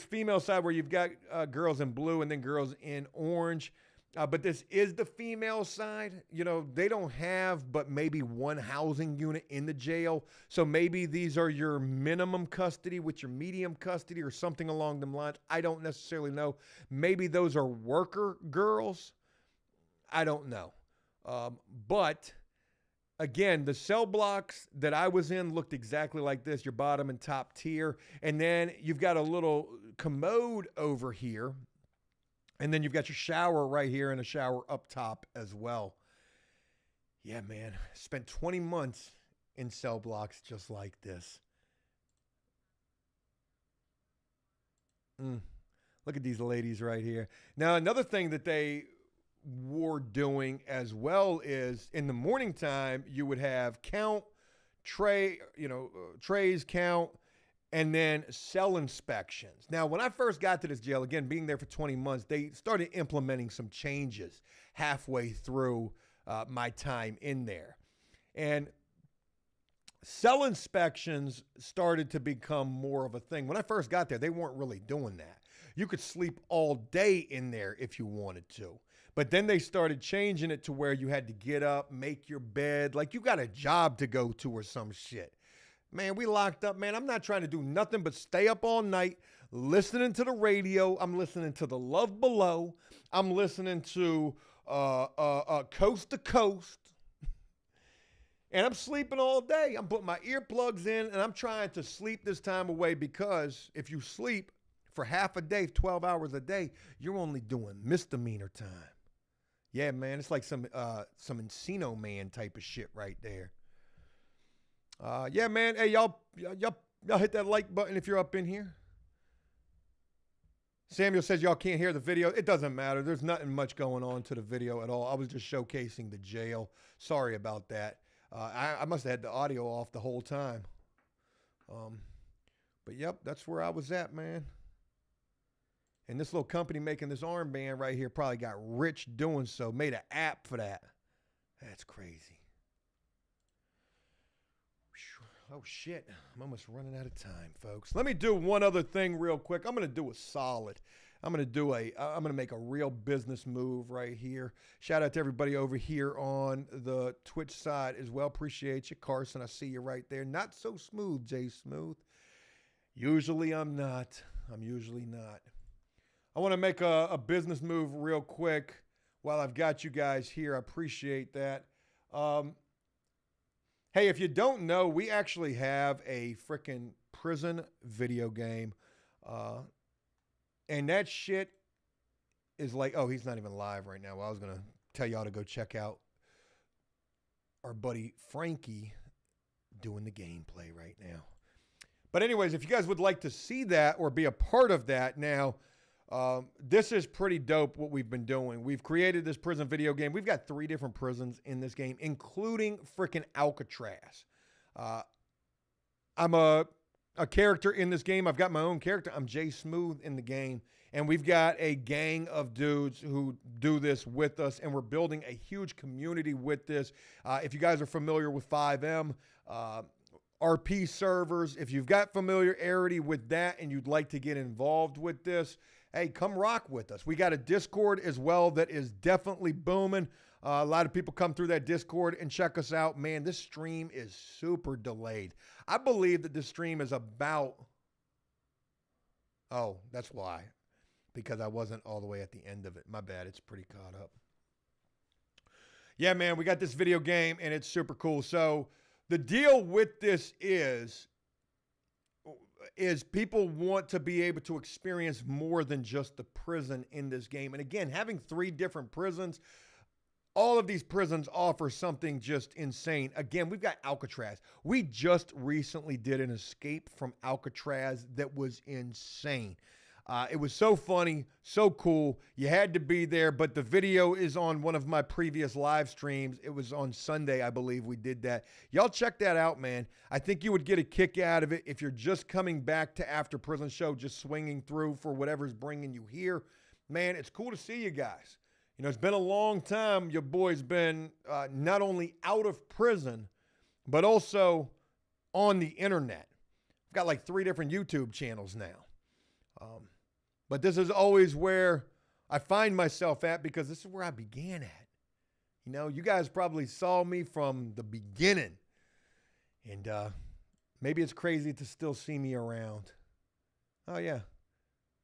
female side where you've got girls in blue and then girls in orange. But this is the female side. You know, they don't have but maybe one housing unit in the jail. So maybe these are your minimum custody with your medium custody or something along them lines. I don't necessarily know. Maybe those are worker girls. I don't know. But again, the cell blocks that I was in looked exactly like this, your bottom and top tier. And then you've got a little commode over here. And then you've got your shower right here and a shower up top as well. Yeah, man. Spent 20 months in cell blocks just like this. Look at these ladies right here. Now, another thing that they were doing as well is in the morning time, you would have count, trays count, and then cell inspections. Now, when I first got to this jail, again, being there for 20 months, they started implementing some changes halfway through my time in there. And cell inspections started to become more of a thing. When I first got there, they weren't really doing that. You could sleep all day in there if you wanted to. But then they started changing it to where you had to get up, make your bed, like you got a job to go to or some shit. Man, we locked up, man. I'm not trying to do nothing but stay up all night, listening to the radio. I'm listening to The Love Below. I'm listening to Coast to Coast. And I'm sleeping all day. I'm putting my earplugs in, and I'm trying to sleep this time away because if you sleep for half a day, 12 hours a day, you're only doing misdemeanor time. Yeah, man, it's like some Encino Man type of shit right there. Yeah, man. Hey, y'all hit that like button if you're up in here. Samuel says y'all can't hear the video. It doesn't matter. There's nothing much going on to the video at all. I was just showcasing the jail. Sorry about that. I must have had the audio off the whole time. But yep, that's where I was at, man. And this little company making this armband right here probably got rich doing so. Made an app for that. That's crazy. Oh, shit. I'm almost running out of time, folks. Let me do one other thing real quick. I'm going to do a solid. I'm going to make a real business move right here. Shout out to everybody over here on the Twitch side as well. Appreciate you. Carson, I see you right there. Not so smooth, Jay Smooth. Usually I'm not. I'm usually not. I want to make a business move real quick while I've got you guys here. I appreciate that. Hey, if you don't know, we actually have a freaking prison video game. Uh, and that shit is like, oh, he's not even live right now. Well, I was going to tell y'all to go check out our buddy Frankie doing the gameplay right now. But anyways, if you guys would like to see that or be a part of that now, this is pretty dope what we've been doing. We've created this prison video game. We've got 3 different prisons in this game, including freaking Alcatraz. I'm a character in this game. I've got my own character. I'm Jay Smooth in the game. And we've got a gang of dudes who do this with us, and we're building a huge community with this. If you guys are familiar with 5M, RP servers, if you've got familiarity with that and you'd like to get involved with this, hey, come rock with us. We got a Discord as well that is definitely booming. A lot of people come through that Discord and check us out. Man, this stream is super delayed. I believe that this stream is about... Oh, that's why. Because I wasn't all the way at the end of it. My bad. It's pretty caught up. Yeah, man, we got this video game, and it's super cool. So the deal with this is people want to be able to experience more than just the prison in this game. And again, having 3 different prisons, all of these prisons offer something just insane. Again, we've got Alcatraz. We just recently did an escape from Alcatraz that was insane. It was so funny, so cool. You had to be there, but the video is on one of my previous live streams. It was on Sunday, I believe we did that. Y'all check that out, man. I think you would get a kick out of it if you're just coming back to After Prison Show, just swinging through for whatever's bringing you here. Man, it's cool to see you guys. You know, it's been a long time. Your boy's been not only out of prison, but also on the internet. I've got like 3 different YouTube channels now. But this is always where I find myself at because this is where I began at. You know, you guys probably saw me from the beginning. And maybe it's crazy to still see me around. Oh, yeah.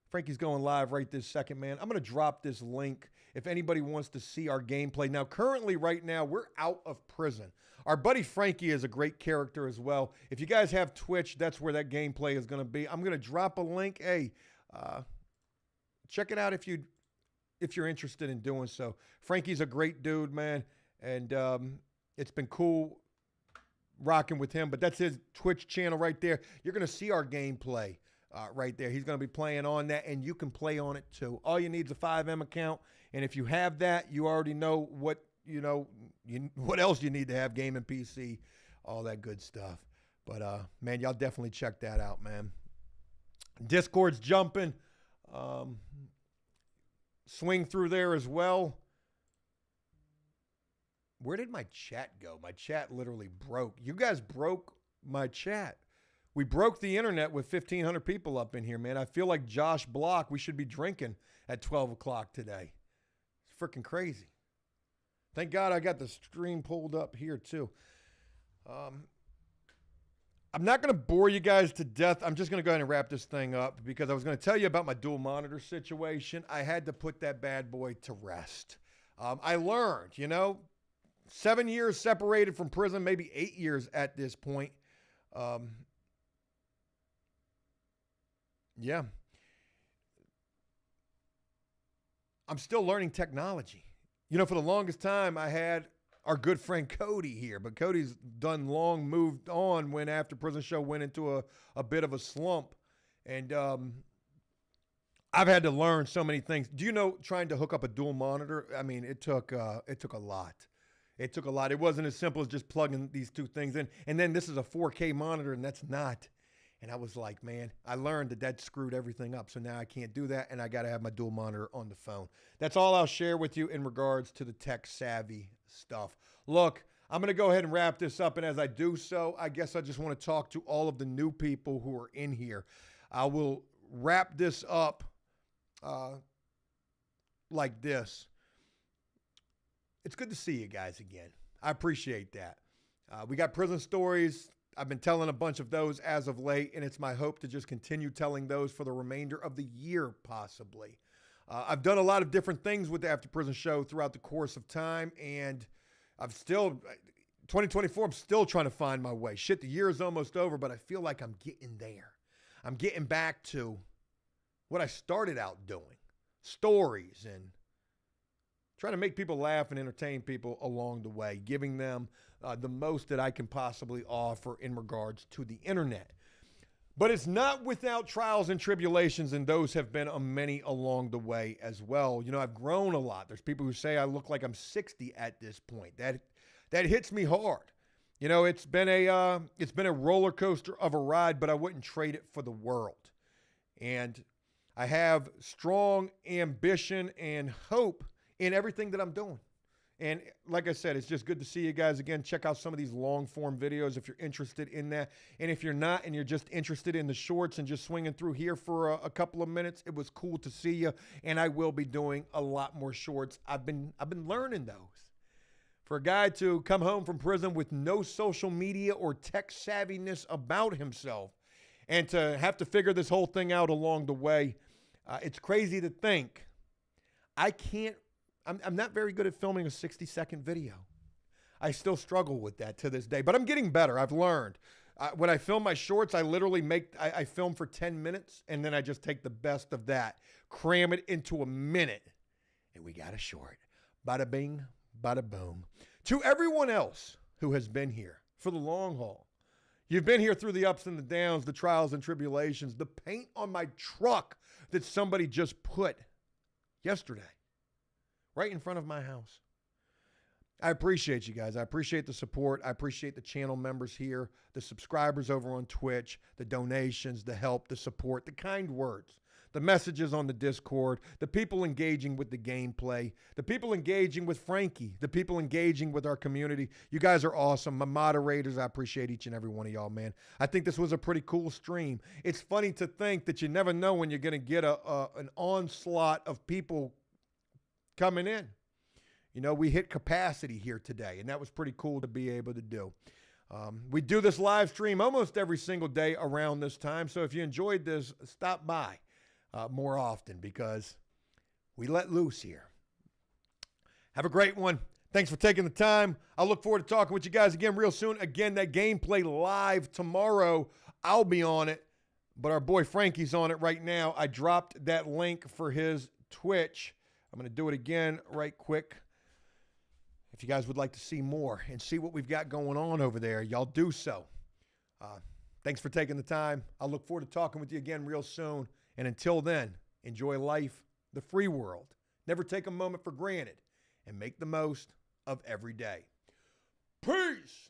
Frankie's going live right this second, man. I'm going to drop this link if anybody wants to see our gameplay. Now, currently, right now, we're out of prison. Our buddy Frankie is a great character as well. If you guys have Twitch, that's where that gameplay is going to be. I'm going to drop a link. Hey, check it out if you're interested in doing so. Frankie's a great dude, man, and it's been cool rocking with him. But that's his Twitch channel right there. You're going to see our gameplay right there. He's going to be playing on that, and you can play on it too. All you need is a 5M account, and if you have that, you already know what what else you need to have, gaming PC, all that good stuff. But man, y'all definitely check that out, man. Discord's jumping. Swing through there as well. Where did my chat go? My chat literally broke. You guys broke my chat. We broke the internet with 1,500 people up in here, man. I feel like Josh Block. We should be drinking at 12 o'clock today. It's freaking crazy. Thank God I got the stream pulled up here too. I'm not going to bore you guys to death. I'm just going to go ahead and wrap this thing up because I was going to tell you about my dual monitor situation. I had to put that bad boy to rest. I learned, 7 years separated from prison, maybe 8 years at this point. Yeah. I'm still learning technology. For the longest time, I had our good friend Cody here, but Cody's done long moved on when After Prison Show went into a bit of a slump. And I've had to learn so many things. Do you know trying to hook up a dual monitor? I mean, it took a lot. It took a lot. It wasn't as simple as just plugging these 2 things in. And then this is a 4K monitor, and that's not. And I was like, man, I learned that screwed everything up. So now I can't do that, and I got to have my dual monitor on the phone. That's all I'll share with you in regards to the tech-savvy stuff. Look, I'm going to go ahead and wrap this up, and as I do so, I guess I just want to talk to all of the new people who are in here. I will wrap this up like this. It's good to see you guys again. I appreciate that. We got prison stories. I've been telling a bunch of those as of late, and it's my hope to just continue telling those for the remainder of the year, possibly. I've done a lot of different things with the After Prison Show throughout the course of time, and I've still, 2024, I'm still trying to find my way. Shit, the year is almost over, but I feel like I'm getting there. I'm getting back to what I started out doing, stories and trying to make people laugh and entertain people along the way, giving them the most that I can possibly offer in regards to the internet. But it's not without trials and tribulations, and those have been many along the way as well. You know, I've grown a lot. There's people who say I look like I'm 60 at this point. That hits me hard. You know, it's been a roller coaster of a ride, but I wouldn't trade it for the world. And I have strong ambition and hope in everything that I'm doing. And like I said, it's just good to see you guys again. Check out some of these long-form videos if you're interested in that. And if you're not and you're just interested in the shorts and just swinging through here for a couple of minutes, it was cool to see you. And I will be doing a lot more shorts. I've been learning those. For a guy to come home from prison with no social media or tech savviness about himself and to have to figure this whole thing out along the way, it's crazy to think I'm not very good at filming a 60-second video. I still struggle with that to this day, but I'm getting better. I've learned. When I film my shorts, I literally I film for 10 minutes, and then I just take the best of that, cram it into a minute, and we got a short. Bada bing, bada boom. To everyone else who has been here for the long haul, you've been here through the ups and the downs, the trials and tribulations, the paint on my truck that somebody just put yesterday, right in front of my house. I appreciate you guys. I appreciate the support. I appreciate the channel members here, the subscribers over on Twitch, the donations, the help, the support, the kind words, the messages on the Discord, the people engaging with the gameplay, the people engaging with Frankie, the people engaging with our community. You guys are awesome. My moderators, I appreciate each and every one of y'all, man. I think this was a pretty cool stream. It's funny to think that you never know when you're going to get an onslaught of people coming in. You know, we hit capacity here today, and that was pretty cool to be able to do. We do this live stream almost every single day around this time, so if you enjoyed this, stop by more often because we let loose here. Have a great one. Thanks for taking the time. I look forward to talking with you guys again real soon. Again, that gameplay live tomorrow. I'll be on it, but our boy Frankie's on it right now. I dropped that link for his Twitch. I'm going to do it again right quick. If you guys would like to see more and see what we've got going on over there, y'all do so. Thanks for taking the time. I look forward to talking with you again real soon. And until then, enjoy life, the free world. Never take a moment for granted and make the most of every day. Peace!